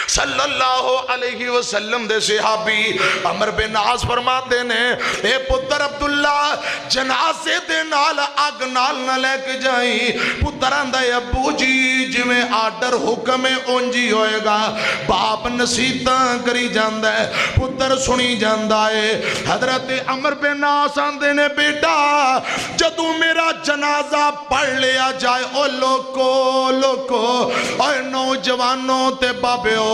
صلی اللہ علیہ وسلم دے صحابی عمر بن عاص فرماتے نے اے پتر عبداللہ جنازے دے نال اگ نال نہ لے کے جائیں. پتر آندا ہے ابو جی جویں آرڈر حکم ہے اونجی ہوئے گا. باپ نصیحتاں کری جاندا ہے پتر سنی جاندا ہے. حضرت عمر بن عاص آندے نے بیٹا جدوں میرا جنازہ پڑھ لیا جائے او لوکو اے نوجوانوں تے بابیو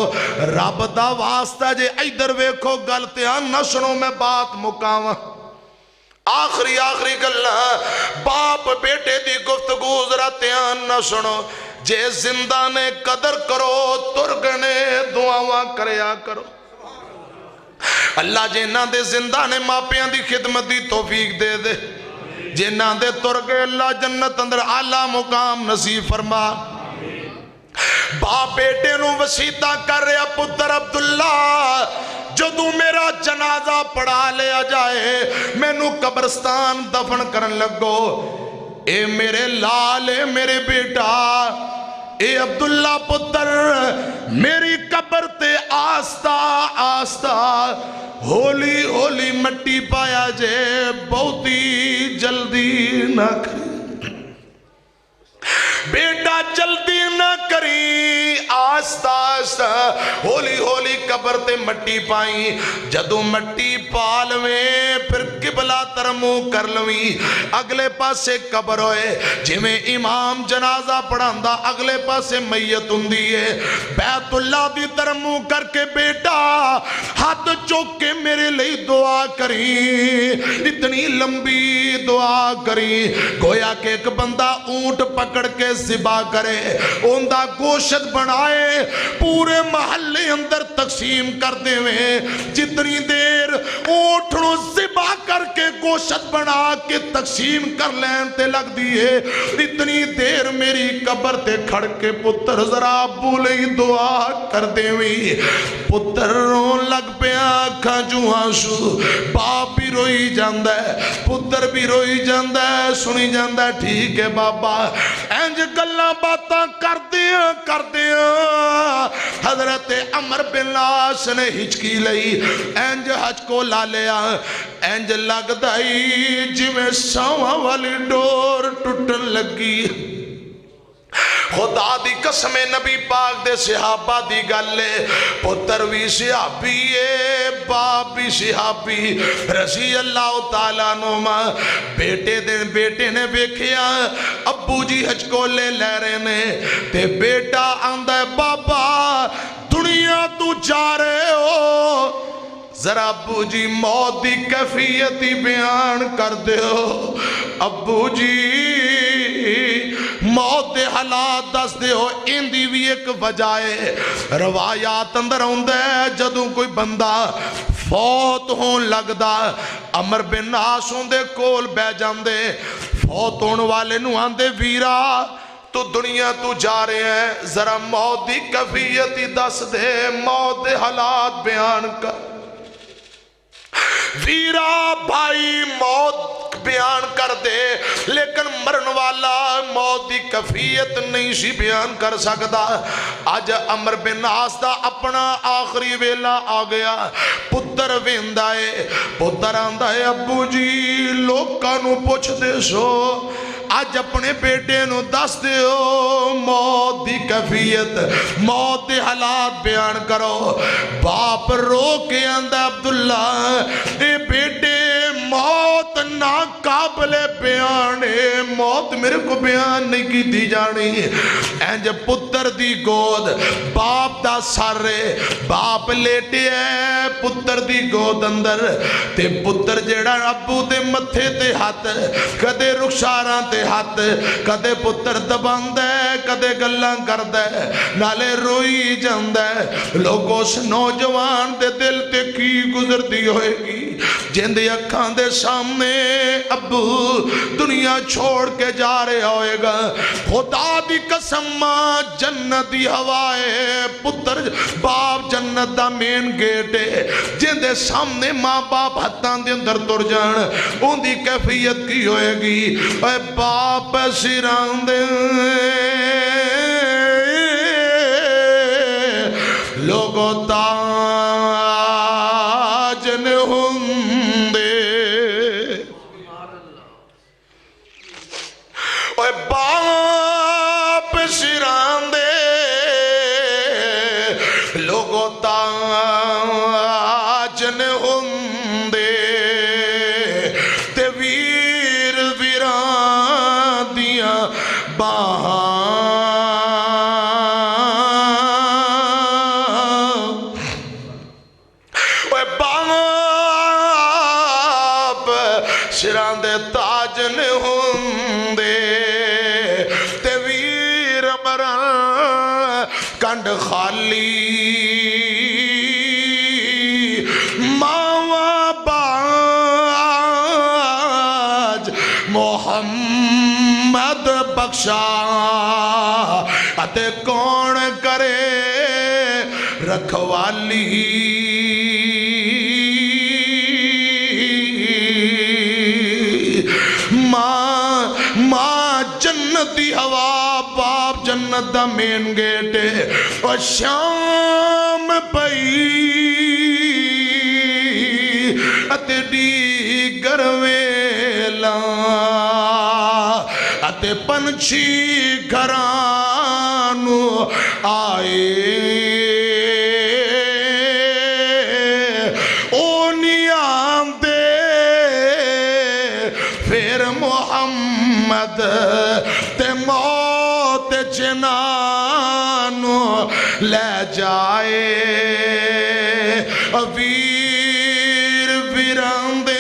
رب دا واسطہ جے ادھر ویکھو گل دھیان نہ سنو میں بات مکاواں. آخری گلا باپ بیٹے دی گفتگو ذرا دھیان نہ سنو. جے زندہ نے قدر کرو ترگنے دعاواں کریا کرو. اللہ جنہاں دے زندہ نے ماپیاں دی خدمت دی توفیق دے دے. جنہاں دے ترگے اللہ جنت اندر اعلیٰ مقام نصیب فرما. باپ بیٹے نو وسیعتاں کر رہا پتر عبداللہ جدوں میرا جنازہ پڑھا لیا جائے مینو قبرستان دفن کرن لگو. اے میرے لال اے میرے بیٹا اے عبداللہ پتر میری قبر تے آستہ آستہ ہولی ہولی مٹی پایا جے بہتی جلدی نہ کری. بیٹا جلدی نہ کری آستہ آستہ ہولی ہولی قبر تے مٹی پائیں. جدوں مٹی پالویں پھر قبلہ ترمو کر لویں. اگلے پاسے قبر ہوئے جویں امام جنازہ پڑھاندا اگلے پاسے میت ہوندی ہے. بیت اللہ دی ترمو کر کے بیٹا ہاتھ چوک کے میرے لئی دعا کریں. اتنی لمبی دعا کریں گویا کہ ایک بندہ اونٹ پکڑ کے ذبح کرے اوندا گوشت بنائے پورے محلے اندر تقسیم کر دے میں. جتنی دیر اونٹ نو ذبح کر کے گوشت بنا کے تقسیم کر لین تے لگ دیئے اتنی دیر میری قبر تے کھڑ کے پتر ذرا ابو لئی دعا کر دے میں. پتر رون لگ پیا آنکھاں جو آنسو. باپ بھی روئی جاندہ ہے پتر بھی روئی جاندہ ہے سنی جاندہ ہے ٹھیک ہے بابا. اینج گلاں باتاں کر دیا حضرت عمر بن عاص نے ہچکی لئی اینج حج کو لا لیا. اینج لگ دائی جویں ساواں والی ڈور ٹوٹن لگی. خدا دی قسم نبی پاک دے صحابہ دی گلے پتر بھی صحابی ہے باپ بھی صحابی رضی اللہ تعالیٰ نما. بیٹے نے بیکھیا ابو جی حج کو لے رہے نے تے بیٹا آندہ ہے بابا دنیا تو جا رہے ہو ذرا ابو جی موت دی کیفیتی بیان کر دے ہو. ابو جی موت دے حالات دس دے ہو اندی بھی ایک وجہ ہے. روایات اندر ہوندے جدوں کوئی بندہ فوت ہون لگدا عمر بن عاص دے کول بہ جاندے فوت ہون والے نو آندے ویرا تو دنیا تو جا رہے ہیں ذرا موت دی کیفیت دس دے موت دے حالات بیان کر. ویرا بھائی موت بیان کر دے لیکن مرن والا موت دی کیفیت نہیں سی بیان کر سکتا. آج عمر بن عاص دا اپنا آخری ویلا آ گیا. پتر ویندا ہے پتر آندا ہے ابو جی لوکاں نو پوچھ دے سو آج اپنے بیٹے نو دس دے ہو موت دی کیفیت موت دی حالات بیان کرو. باپ رو کے آندا عبداللہ اے بیٹے موت ناقابل بیان ہے موت میرے کو بیان نہیں کی دی جانی. اینج پتر دی گود باپ دا سر باپ لیٹے ہے پتر دی گود اندر تے پتر جیڑا ابو دے متھے تے ہاتھ کدے رخساراں تے ہاتھ کدے پتر دباندہ ہے کدے گلاں کردہ ہے نالے روئی جاندہ ہے. لوگوں سے نوجوان دے دل تے کی گزر دی ہوئے گی جن دے اکھاں دے سامنے ابو دنیا چھوڑ کے جا رہے ہوئے گا. خدا دی قسم جنت دی ہوائے پتر باپ جنت دا مین گیٹے جن دے سامنے ماں باپ ہتھاں دے اندر تر جان ان دی کیفیت کی ہوئے گی. اے باپ سران دے لوگوں تاج نے ہوندے اوے باپ سران دے لوگوں تاج نے ہوندے تے ویر ویران دیاں باہاں سران دے تاج نے ہوندے تے ویر مرن کنڈ خالی ماوا باج محمد بخشا اتے کون کرے رکھوالی ماں جنت دی ہوا باپ جنت دا مین گیٹ اور شام پئی اتے ڈیگر ویلا اتے پنچھی گھرانو آئے محمد تے موت جنانو لے جائے ویر ویران دے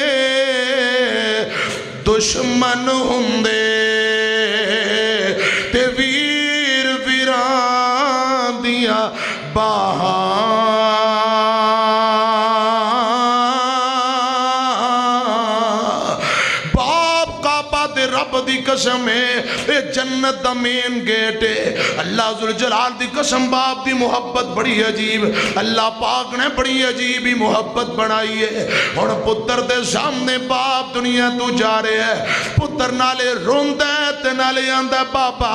دشمن ہوندے تے ویر ویران دیاں باہاں رب دی قسم ہے اے جنت دا مین گیٹ ہے اللہ ذوالجلال دی قسم باپ دی محبت بڑی عجیب اللہ پاک نے بڑی عجیب ہی محبت بنائی ہے اور پتر دے سامنے باپ دنیا تو جا رہے ہے پتر نالے روندہ ہے تے نالے آندہ بابا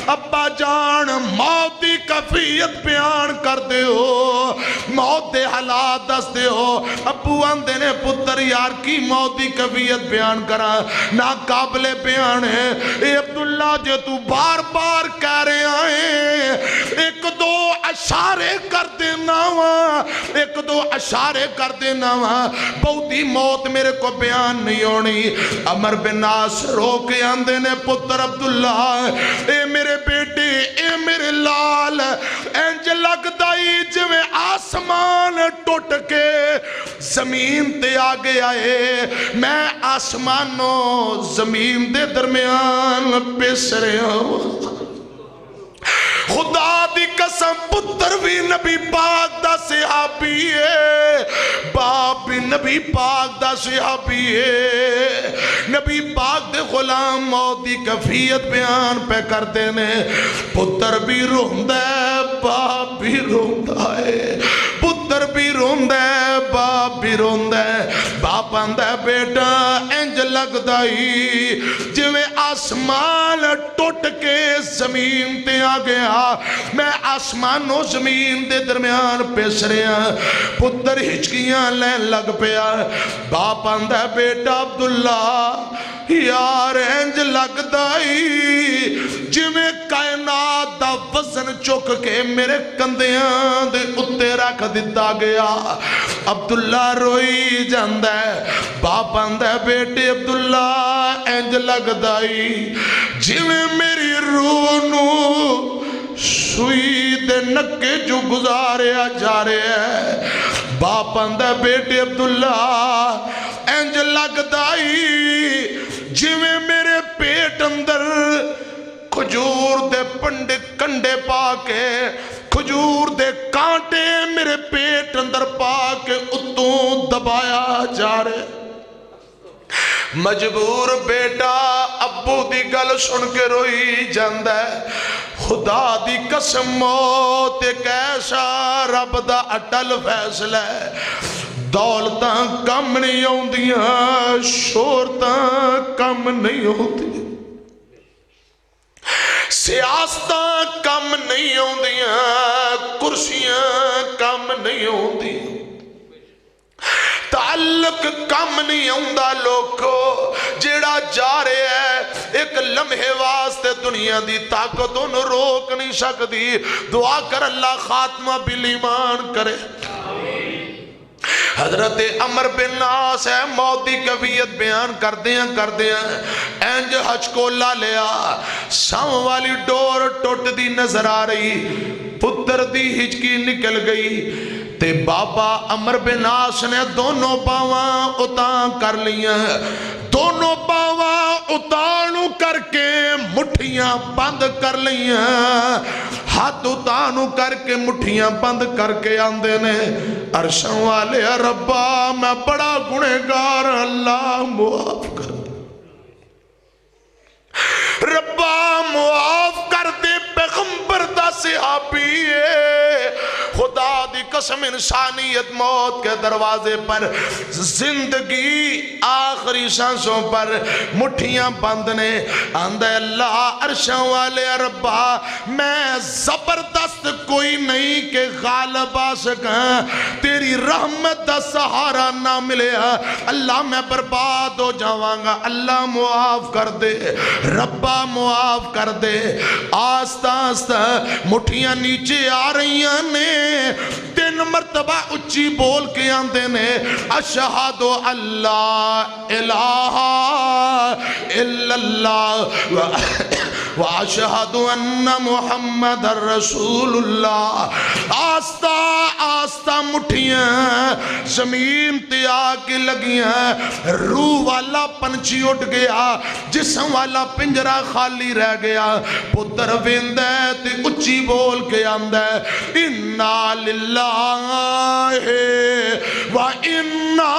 ابا جان موت دی کفیت بیان کر دے ہو موت دے حالات دس دے ہو ابو آندے نے پتر یار کی موت دی کفیت بیان کرا نہ قابل بیان ہے اے عبداللہ جو تو بار بار کہہ رہے آئیں ایک دو اشارے کر دینا ایک دو اشارے کر دینا بہتی موت میرے کو بیان نہیں ہونی عمر بن عاص رو کے آندے نے پتر عبداللہ اے میرے بیٹے اے میرے لال انج لگ دائی جویں آسمان ٹوٹ کے زمین تے آگے آئے میں آسمانوں زمین دے درمیان پیس رہے ہوں خدا دی قسم پتر بھی نبی پاک دا صحابی ہے باپ بھی نبی پاک دا صحابی ہے نبی پاک دے غلام موت دی کفیت بیان پہ کرتے نے پتر بھی روندہ ہے باپ بھی روندہ ہے پتر بھی روندہ ہے باپ بھی روندہ ہے باپ آندہ ہے بیٹا انج لگ دائی جویں آسمان ٹوٹ کے زمین تے آ گیا میں آسمان و زمین دے درمیان پیس رہے ہیں پتر ہچکیاں لین لگ پیا باپ آندہ ہے بیٹا عبداللہ یار انج لگ دائی جویں کائنات دا وزن چک کے میرے کندیاں دے اتے رکھ دیتا گیا عبداللہ روئی جاندہ ہے باپ آندہ ہے بیٹے عبداللہ انج لگ دائی جویں میری روح نو سوئی دے نکے جو گزاریا جا رہے ہیں باپ آندہ ہے بیٹے عبداللہ انج لگ دائی جویں میرے پیٹ اندر کھجور دے پنڈے کنڈے پا کے کھجور دے کانٹے میرے پیٹ اندر پا کے اتوں دبایا جا رہے مجبور بیٹا ابو دی گل سن کے روئی جاندہ ہے خدا دی قسم موت ایک ایسا رب دا اٹل فیصلہ ہے دولتاں کم نہیں ہوندیاں شہرتاں کم نہیں ہوندی سیاستاں کم نہیں ہوندیاں، کرسیاں کم نہیں ہوندیاں، تعلق کم نہیں ہوندا لوگو، جیڑا جا رہے ہے ایک لمحے واسطے دنیا دی طاقت انہوں روک نہیں سکتی۔ دعا کر اللہ خاتمہ بالایمان کرے۔ حضرت عمر بن عاص ہے موت دی کیفیت بیان کر دیا اینج ہچکولا لیا، سام والی ڈور ٹوٹ دی نظر آ رہی، پتر دی ہچکی نکل گئی تے بابا عمر بن عاص نے دونوں باواں اتاں کر لیا، دونوں باواں اتانو کر کے مٹھیاں بند کر لیا، ہاتھ اتانو کر کے مٹھیاں بند کر کے آندے نے عرشوں والے ربا میں بڑا گنہگار، اللہ معاف کر دے، ربا معاف کر دے، پیغمبر دا صحابی ہے، خدا دی قسم انسانیت موت کے دروازے پر، زندگی آخری سانسوں پر مٹھیاں بند نے، آندھے اللہ عرشوں والے ربا میں زبردست کوئی نہیں کہ غالب آ سکاں، تیری رحمت دا سہارا نہ ملے، اللہ میں برباد ہو جاواں گا، اللہ معاف کر دے، ربا معاف کر دے۔ آستہ آستہ مٹھیاں نیچے آ رہی نے، 3 مرتبہ اچھی بول کے آندے نے، اشہد اللہ الہ الا اللہ واشہد ان محمد رسول اللہ۔ آستہ آستہ مٹھیاں زمین تے آ کے لگیاں، روح والا پنچھی اٹھ گیا، جسم والا پنجرہ خالی رہ گیا، پتر ویندہ تے اچھی بول کے آندہ اِنَّا لِلَّهِ وَإِنَّا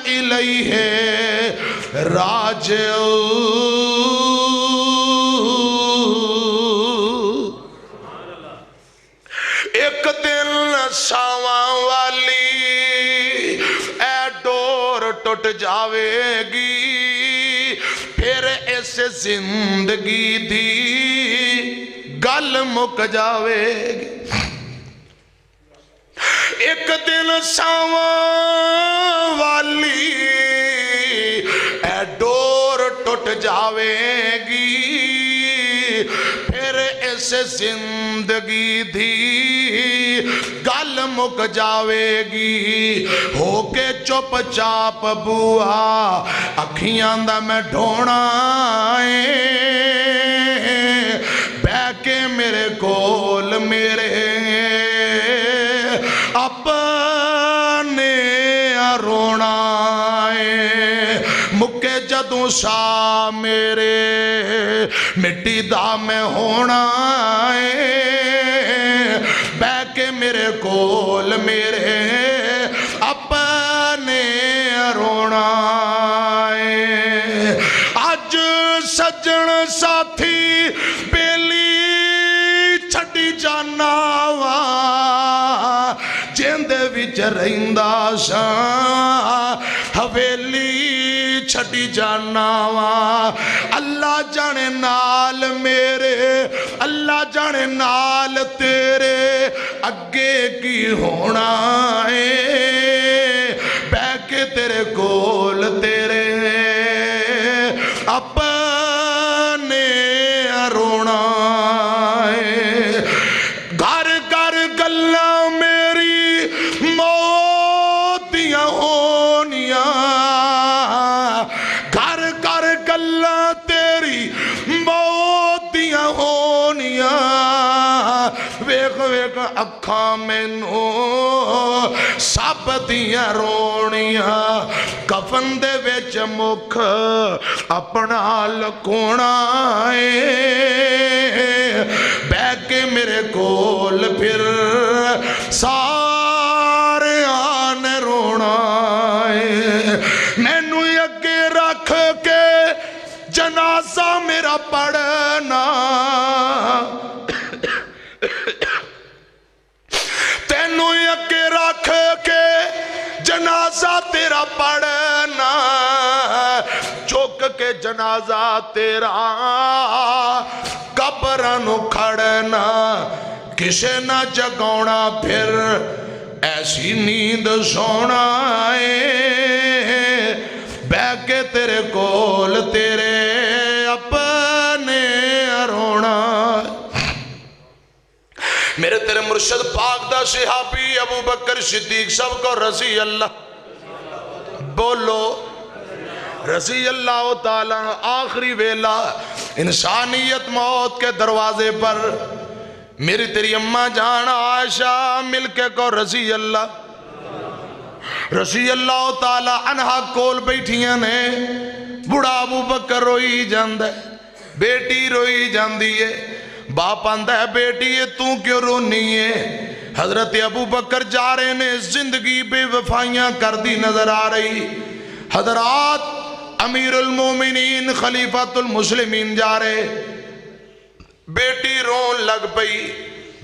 إِلَيْهِ راجعون۔ ایک دن ساواں والی اے ڈور ٹوٹ جاوے گی، پھر اس زندگی دی گل مک جاوے گی، ایک دن ساواں والی اے ڈور ٹوٹ جاوے گی، پھر اس زندگی دی گل مک جاوے گی، ہو کے چپ چاپ بوا اکھیاں دا میں ڈھونا بہ کے میرے کول میرے اپنے رونا مکے جدوں سا میرے مٹی دا میں ہونا بہ کے میرے کول میرے اپنے رونا۔ اج سجن ساتھی بیلی چھٹی جانا وا، جیندے وچ رہندا ساں حویلی چھٹی جانا وا، اللہ جانے نال میرے، اللہ جانے نال تیرے اگے کی ہونا ہے، بہ کے تیرے کول تیرے اپنے رونا ہے۔ گھر گھر گلاں میری موت دیاں ہونیاں، گھر گھر گلاں تیری موت دیاں ہونیاں، ویکھ ویکھ اکھاں مینوں سب دیاں رونیاں، کفن دے وچ مکھ اپنا لکونا بہ کے میرے کول پھر سارے آن رونا، مینوں اگے رکھ کے جنازہ میرا پڑھنا، تینوں اگے رکھ کے جنازہ تیرا پڑھنا، چک کے جنازہ تیرا قبراں نو کھڑنا کسے نہ جگونا پھر ایسی نیند سونا ہے بہ کے تیرے کول تیرے اپنے رونا میرے تیرے مرشد پاک دا صحابی ابو بکر صدیق سب کو رضی اللہ بولو رضی اللہ تعالیٰ آخری ویلا انسانیت موت کے دروازے پر میری تیری اماں جان عائشہ مل کے کو رضی اللہ تعالیٰ عنہ کول بیٹھیاں نے بڑا ابو بکر روئی جاندہ ہے بیٹی روئی جاندی ہے باپ آندہ ہے بیٹی ہے تو کیوں رونی ہے حضرت ابو بکر جا رہے نے زندگی بے وفائیاں کر دی نظر آ رہی حضرات امیر المومنین خلیفۃ المسلمین جا رہے بیٹی رون لگ پئی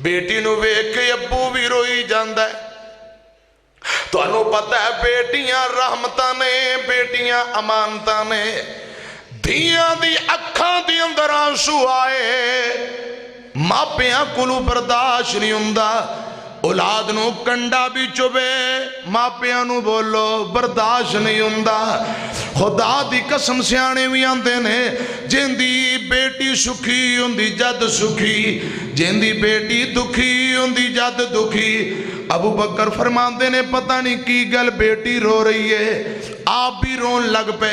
بیٹی نو ویکھ کے ابو بھی روئی جاندہ ہے تو انہوں پتہ ہے بیٹیاں رحمتاں نے بیٹیاں امانتاں نے دھیاں دی اکھاں دی اندر آنسو آئے ماپیاں کلو برداشت نہیں ہوندہ اولاد نو کنڈا بھی چوبے ماپیاں نو بولو برداشت نہیں ہوندہ خدا دی قسم سیانے بھی آندے نے جن دی بیٹی سکھی ہوندی جد سکھی جن دی بیٹی دکھی ہوندی جد دکھی ابو بکر فرماندے نے پتہ نہیں کی گل بیٹی رو رہی ہے آپ بھی رون لگ پہ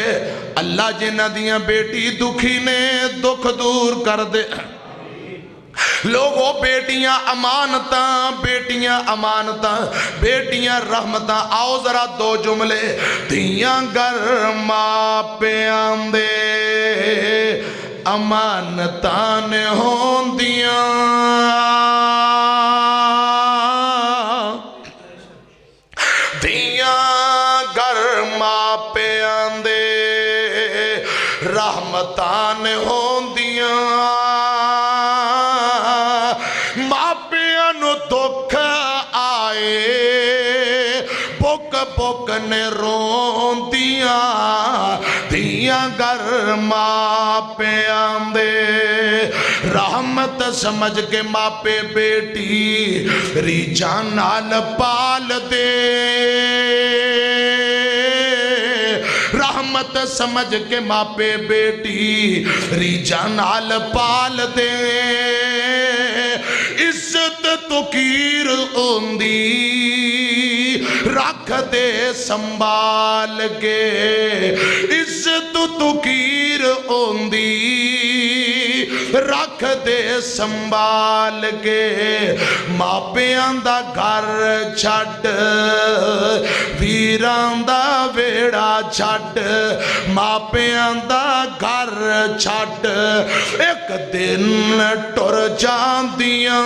اللہ جنہ دیاں بیٹی دکھی نے دکھ دور کر دے لوگوں بیٹیاں امانتاں بیٹیاں رحمتاں آؤ ذرا دو جملے دھیاں گر ماپیاں دے امانتاں نے ہوندیاں دھیاں گر ماپیاں دے رحمتاں نے ہوندیاں بک نے رون دیاں دھیاں گر ماپیاں دے رحمت سمجھ کے ماپے بیٹی ریچاں نال پال دے رحمت سمجھ کے ماپے بیٹی ریچاں نال پال دے عزت تو کیر ہوندی رکھ دے سنبھال کے عزت تو کیر ہوندی رکھ دے سنبھال کے ماپیاں دا گھر چھٹ ویراں دا ویڑا چھٹ ماپیاں دا گھر چھٹ ایک دن ٹر جاندیاں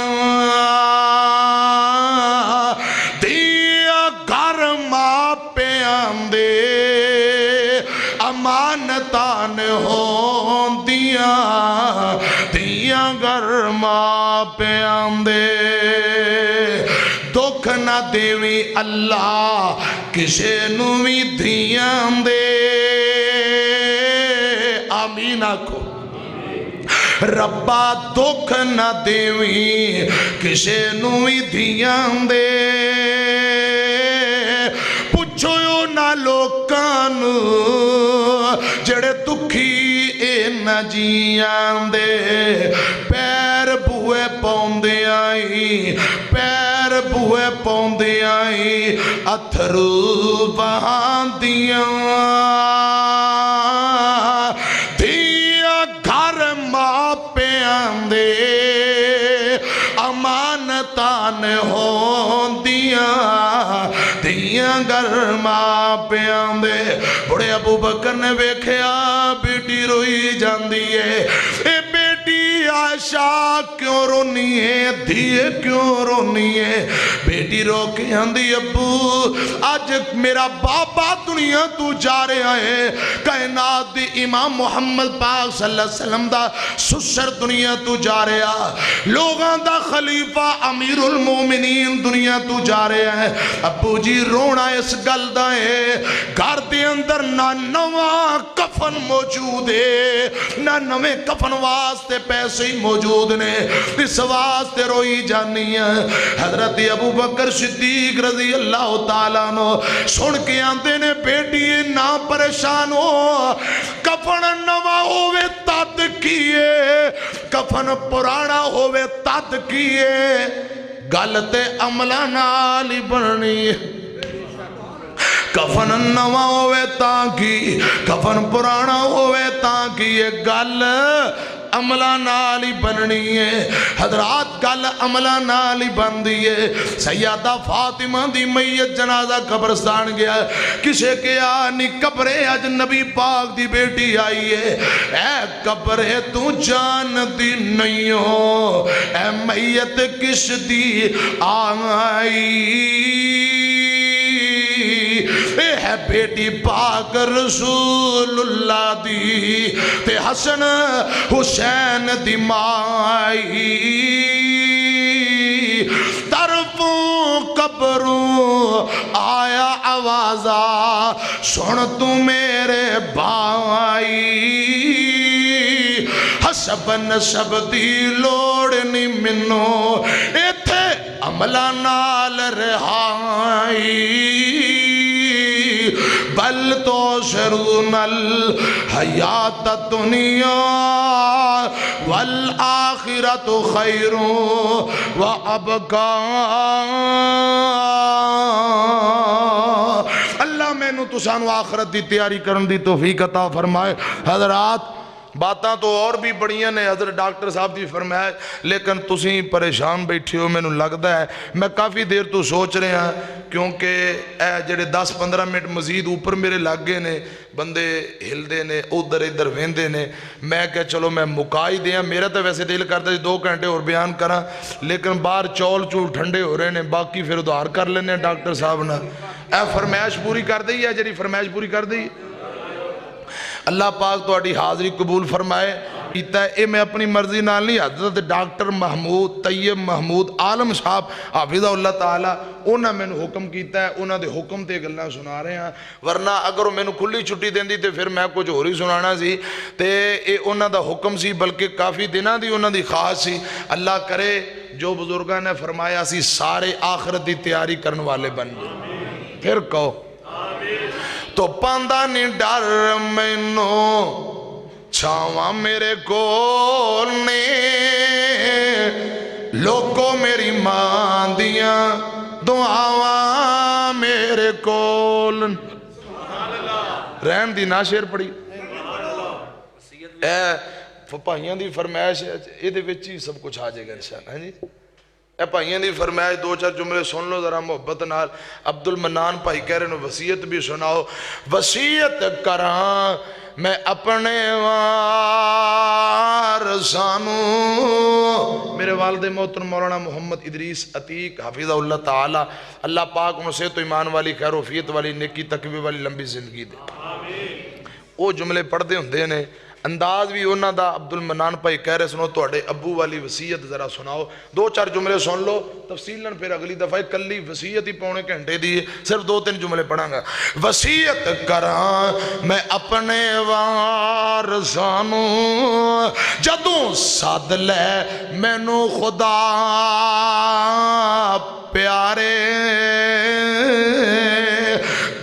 امانتان ہوندیاں دھیاں گر ماپیاں دے دکھ نہ دیوی اللہ کسے نو بھی دھیاں دے آمین آکھو ربا دکھ نہ دیوی کسے نو بھی دھیاں دے پوچھو نہ لوکان جڑے دکھی اے نہ جیاں دے پیر بوئے پوندے آئی پیر بوئے پوندے آئی اتھرو بہاندیاں دھیاں گھر ماپیاں دے امانتان ہوندیاں دھیاں گر ماپیاں دے بڑے ابو بکر نے ویکھیا بیٹی روئی جاندی ہے اے بیٹی عائشہ کیوں رونی ہے دھیے کیوں رونی ہے بیٹی رو کے آندی ابو آج میرا بابا دنیا تو جا رہا ہے کائنات دی امام محمد پاک صلی اللہ علیہ وسلم دا سسر دنیا تو جا رہا لوگاں دا خلیفہ امیر المومنین دنیا تو جا رہا ہے ابو جی رونا اس گل دا ہے گھر دے اندر نہ نواں کفن کفن موجود ہے نہ نویں کفن واسطے پیسے ہی موجود نے اس واسطے روئی جانی ہے حضرت ابو بکر صدیق رضی اللہ تعالیٰ عنہ سن کے آندے نے بیٹی نہ پریشان ہو کفن نواں ہوئے تد کیے کفن پرانا ہوئے تد کیے گلتے عملہ نال ہی بننی کفن نواں ہوئے تاکہ کفن پرانا ہوئے تاکہ یہ گل عملہ نالی بننی ہے حضرات گل عملہ نالی بن دیئے سیدہ فاطمہ دی میت جنازہ قبرستان گیا کسے کیا نہیں قبرے اج نبی پاک دی بیٹی آئی ہے اے قبرے تو جان دی نہیں ہو اے میت کس دی آئی ہے بیٹی پاک رسول اللہ دی تے حسن حسین دی مائی طرفوں قبروں آیا آوازہ سن تو میرے بھائی حسب نسب دی لوڑ نہیں منو ایتھے عملہ نال رہائی بل تو شرون الحیات دنیا والآخرت خیر و ابقا اللہ میں نو تسانو آخرت دی تیاری کرن دی توفیق عطا فرمائے حضرات باتاں تو اور بھی بڑیاں نے حضرت ڈاکٹر صاحب دی فرمائے لیکن تسی پریشان بیٹھے ہو میں نو لگتا ہے میں کافی دیر تو سوچ رہے ہیں کیونکہ اے جڑے 10-15 منٹ مزید اوپر میرے لگ گئے نے بندے ہل دے نے ادھر ادھر ویندے نے میں کہ چلو میں مکائی دیا میرا تو ویسے دل کرتا ہے 2 گھنٹے اور بیان کرا لیکن باہر چول چول ٹھنڈے ہو رہے ہیں باقی پھر ادھار کر لینے ڈاکٹر صاحب نے اے فرمائش پوری کر دی ہے جڑی فرمائش پوری کر دی اللہ پاک تو اٹھی حاضری قبول فرمائے کیتا ہے اے میں اپنی مرضی نال نہیں حضرت ڈاکٹر محمود طیب محمود عالم صاحب حافظہ اللہ تعالیٰ انہاں میں نے حکم کیتا ہے انہاں دے حکم تے گلنا سنا رہے ہیں ورنہ اگر میں نے کھلی چھٹی دین دی تے پھر میں کچھ ہو رہی سنانا سی تے اے انہاں دا حکم سی بلکہ کافی دنہ دی انہاں دی خواہش سی اللہ کرے جو بزرگاں نے فرمایا سی سارے آخرت دی تیاری کرن والے بن گئے پھر کہو تو پاندہ نہیں ڈر مینو چھاواں میرے کول نے لوگوں میری ماں دیاں دعاواں میرے کول رحم دی نا شیر پڑی اے پھپائیاں دی فرمائش اے دے وچی سب کچھ آ جائے گا انشاءاللہ جی اے پائیاں دی فرمائش 2-4 جملے سن لو ذرا محبت نال عبد المنان بھائی کہہ رہے ہیں وصیت بھی سناؤ وصیت کراں میں اپنے وارثانو میرے والد محترم مولانا محمد ادریس عتیق حافظہ اللہ تعالی اللہ پاک انہوں سے تو ایمان والی خیر وفیت والی نیکی تقوی والی لمبی زندگی دے وہ جملے پڑھ دے ہندے نے انداز بھی انہاں دا عبد المنان پائی کہہ رہے سنو تو اڑے ابو والی وصیت ذرا سناؤ 2-4 جملے سن لو تفصیلاً پھر اگلی دفعہ کلی وصیت ہی پونے گھنٹے دی صرف 2-3 جملے پڑھاں گا وصیت کراں میں اپنے وارثانو جدوں ساد لے مینوں خدا پیارے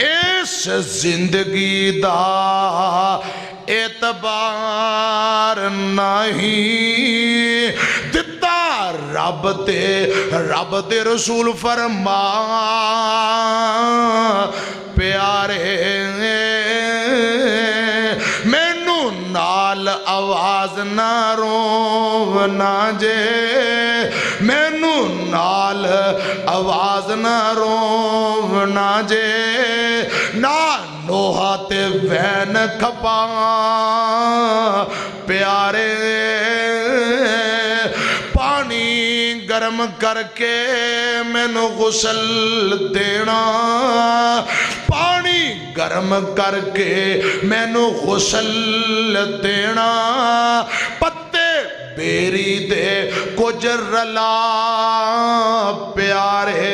اس زندگی دا اعتبار نہیں دتا رب تے رسول فرما پیارے مینو نال آواز نہ رونا جے مینو نال آواز نہ رونا جے نہ نوحہ تے وین کھپا پیارے پانی گرم کر کے مینو غسل دینا پانی گرم کر کے مینو غسل دینا پتے بیری دے کچھ رلا پیارے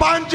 5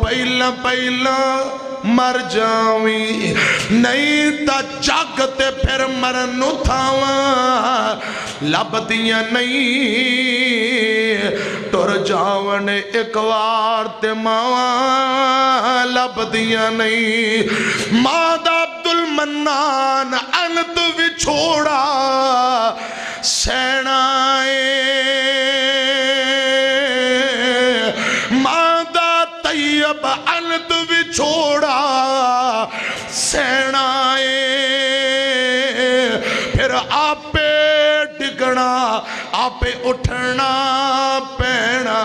پہلا پہلا مر جاویں نہیں تا جگ تے پھر مرن نو تھاواں لبدیاں نہیں ٹر جاون ایک وار تے ماواں لبدیاں نہیں ماں دا عبدالمنان انت وچھوڑا سینہ ماں دا طیب انت وچھوڑا سینہ پھر آپے ڈگنا آپے اٹھنا پینا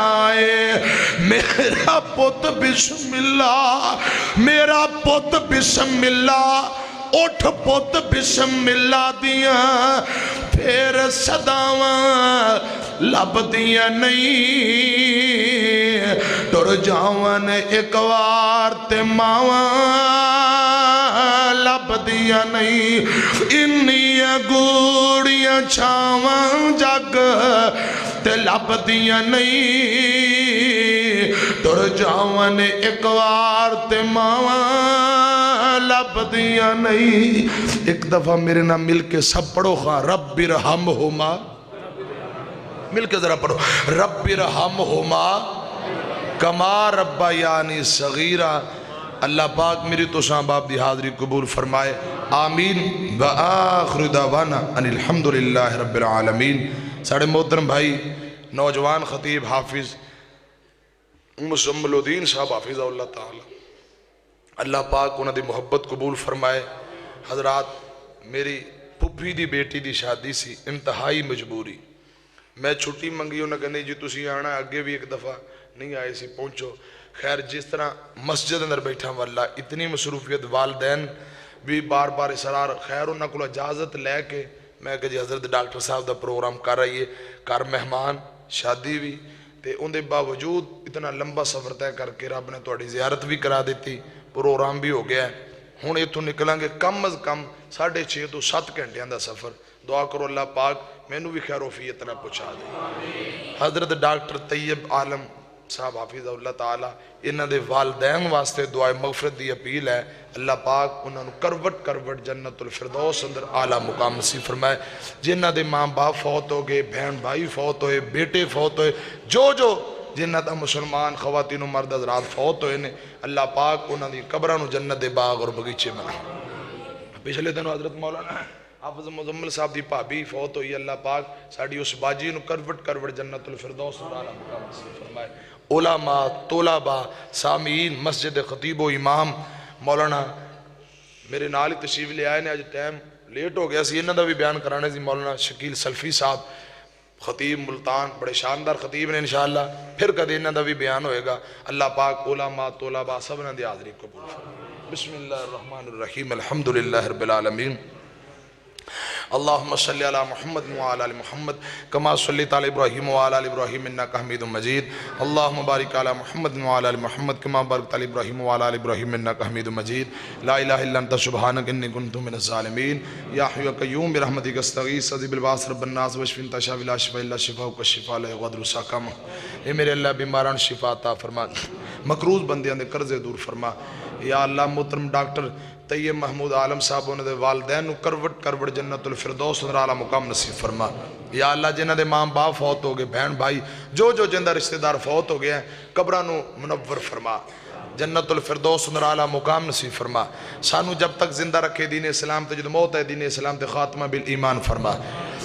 میرا پت بسم اللہ میرا پت بسم اللہ اٹھ پت بسم اللہ دیاں پھر صداواں لب دیاں نہیں ٹر جاون ایک وار تے ماواں لب دیاں نہیں انیاں گوڑیاں چھاواں جگ تے لب دیاں نہیں ٹر جاون ایک وار تے ماواں لب دیاں نہیں ایک دفعہ میرے نام مل کے سب پڑھو خواہ رب ارحمہما مل کے ذرا پڑھو رب ارحمہما کما ربیانی صغیرہ اللہ پاک میری تو شاہ باپ دی حاضری قبول فرمائے آمین وآخر دعوانا ان الحمدللہ رب العالمین ساڑھے محترم بھائی نوجوان خطیب حافظ مسمل الدین صاحب حافظہ اللہ تعالی اللہ پاک انہوں دی محبت قبول فرمائے حضرات میری پھپھی دی بیٹی دی شادی سی انتہائی مجبوری میں چھٹی منگی انہوں نے کہا نہیں جی تسی آنا اگے بھی ایک دفعہ نہیں آئے سی پہنچو خیر جس طرح مسجد اندر بیٹھا واللہ اتنی مصروفیت والدین بھی بار بار اصرار خیر انہوں کو اجازت لے کے میں کہ جی حضرت ڈاکٹر صاحب دا پروگرام کر رہی ہے کر مہمان شادی بھی تے ان دے باوجود اتنا لمبا سفر طے کر کے رب نے تھوڑی زیارت بھی کرا دیتی پروگرام بھی ہو گیا ہے ہوں اتوں نکلیں گے کم از کم 6.5 تو 7 گھنٹے دا سفر دعا کرو اللہ پاک مینو بھی خیر وفیت نہ پہنچا دے حضرت ڈاکٹر طیب عالم صاحب حافظ اللہ تعالیٰ انہاں دے والدین واسطے دعائے مغفرت دی اپیل ہے اللہ پاک انہاں نو کروٹ جنت الفردوس اندر اعلیٰ مقام نصیب فرمائے جنہ دے ماں باپ فوت ہو گئے بہن بھائی فوت ہوئے بیٹے فوت ہوئے جو جنہ دا مسلمان خواتین و مرد حضرات فوت ہوئے نے اللہ پاک انہاں دی قبرانو جنت دے باغ اور بغیچے بنا پچھلے دنوں حضرت مولانا حافظ مزمل صاحب دی بھابی فوت ہوئی اللہ پاک ساڑی اس باجی نو کروٹ جنت الفردوس اندر اعلیٰ مقام نصیب فرمائے علماء طلباء سامعین مسجد خطیب و امام مولانا میرے نال تشریف لے آئے نے آج ٹائم لیٹ ہو گیا سی انہاں دا بھی بیان کرانے سی مولانا شکیل سلفی صاحب خطیب ملتان بڑے شاندار خطیب نے انشاءاللہ پھر کدے انہاں دا بھی بیان ہوئے گا اللہ پاک علماء طلباء سب نے دی حاضری قبول فرمائے بسم اللہ الرحمن الرحیم الحمدللہ رب العالمین اللہم صلی علی محمد وعلی آل محمد کما صلیت علی ابراہیم وعلی آل ابراہیم انکا حمید مجید اللہم بارک علی محمد وعلی آل محمد کما بارکت علی ابراہیم وعلی آل ابراہیم انکا حمید مجید لا الہ الا انت سبحانک انی کنت من الظالمین یا حی و قیوم برحمتک استغیث عذب الباس رب الناس وشف انت شافی لا شفا الا شفاؤک الشفاء لا یغادر سقما اے میرے اللہ بیماران شفا عطا فرما مقروض بندیاں دے قرضے دور فرما یا اللہ محترم ڈاکٹر طیب محمود عالم صاحب انہوں دے والدین نو کروٹ جنت الفردوس اندر اعلیٰ مقام نصیب فرما یا اللہ جنہ دے ماں باپ فوت ہو گئے بہن بھائی جو جندہ رشتہ دار فوت ہو گئے ہیں قبرانو منور فرما جنت الفردوس اندر اعلیٰ مقام نصیب فرما سانو جب تک زندہ رکھے دین اسلام تے جد موت ہے دین اسلام تے خاتمہ بالایمان فرما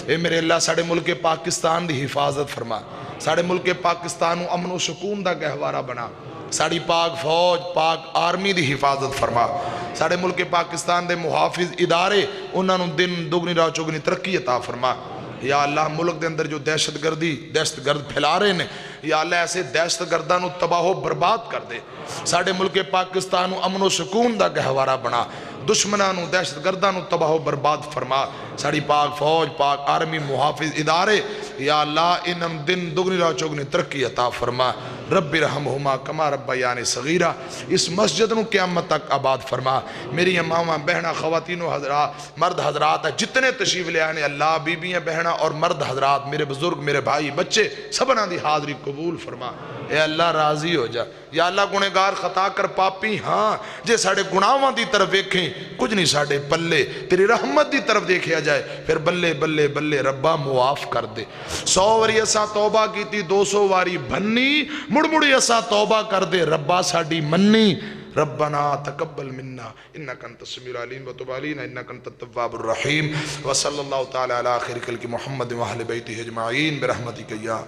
اے میرے اللہ ساڑھے ملک پاکستان دی حفاظت فرما ساڑھے ملک پاکستان امن و سکون دا گہوارہ بنا ساڑھی پاک فوج پاک آرمی دی حفاظت فرما ساڑھے ملک پاکستان دے محافظ ادارے انہوں نے دن دگنی راہ چگنی ترقی عطا فرما یا اللہ ملک دے اندر جو دہشت گرد پھیلا رہے ہیں یا اللہ ایسے دہشت گردانو تباہ و برباد کر دے ساڑھے ملک پاکستانو امن و سکون دا گہوارہ بنا دشمنانو دہشت گردانو تباہ و برباد فرما ساڑھی پاک فوج پاک آرمی محافظ ادارے یا اللہ انہم دن دگنی راہ چگنی ترقی عطا فرما رب رحمہما کما ربیانی صغیرہ اس مسجد نو قیامت تک آباد فرما میری امامہ بہنہ خواتین و حضرات مرد حضرات جتنے تشریف لے آنے اللہ بیبیاں بہنہ اور مرد حضرات میرے بزرگ میرے بھائی بچے سبنا دی حاضری قبول فرما اے اللہ راضی ہو جا یا اللہ گنہگار خطا کر پاپی ہاں جے ساڑے گناہاں دی طرف دیکھیں کچھ نہیں ساڑے پلے تیری رحمت دی طرف دیکھیا جائے پھر بلے بلے بلے ربا معاف کر دے 100 واری اسا توبہ کی تھی 200 واری بھنی مڑ مڑی اسا توبہ کر دے ربا ساڑی منی ربنا تقبل منا انك انت السميع العليم وتب علينا انك انت التواب الرحيم وصلى الله تعالى على خير خلق محمد واهل بيته اجمعين برحمتك يا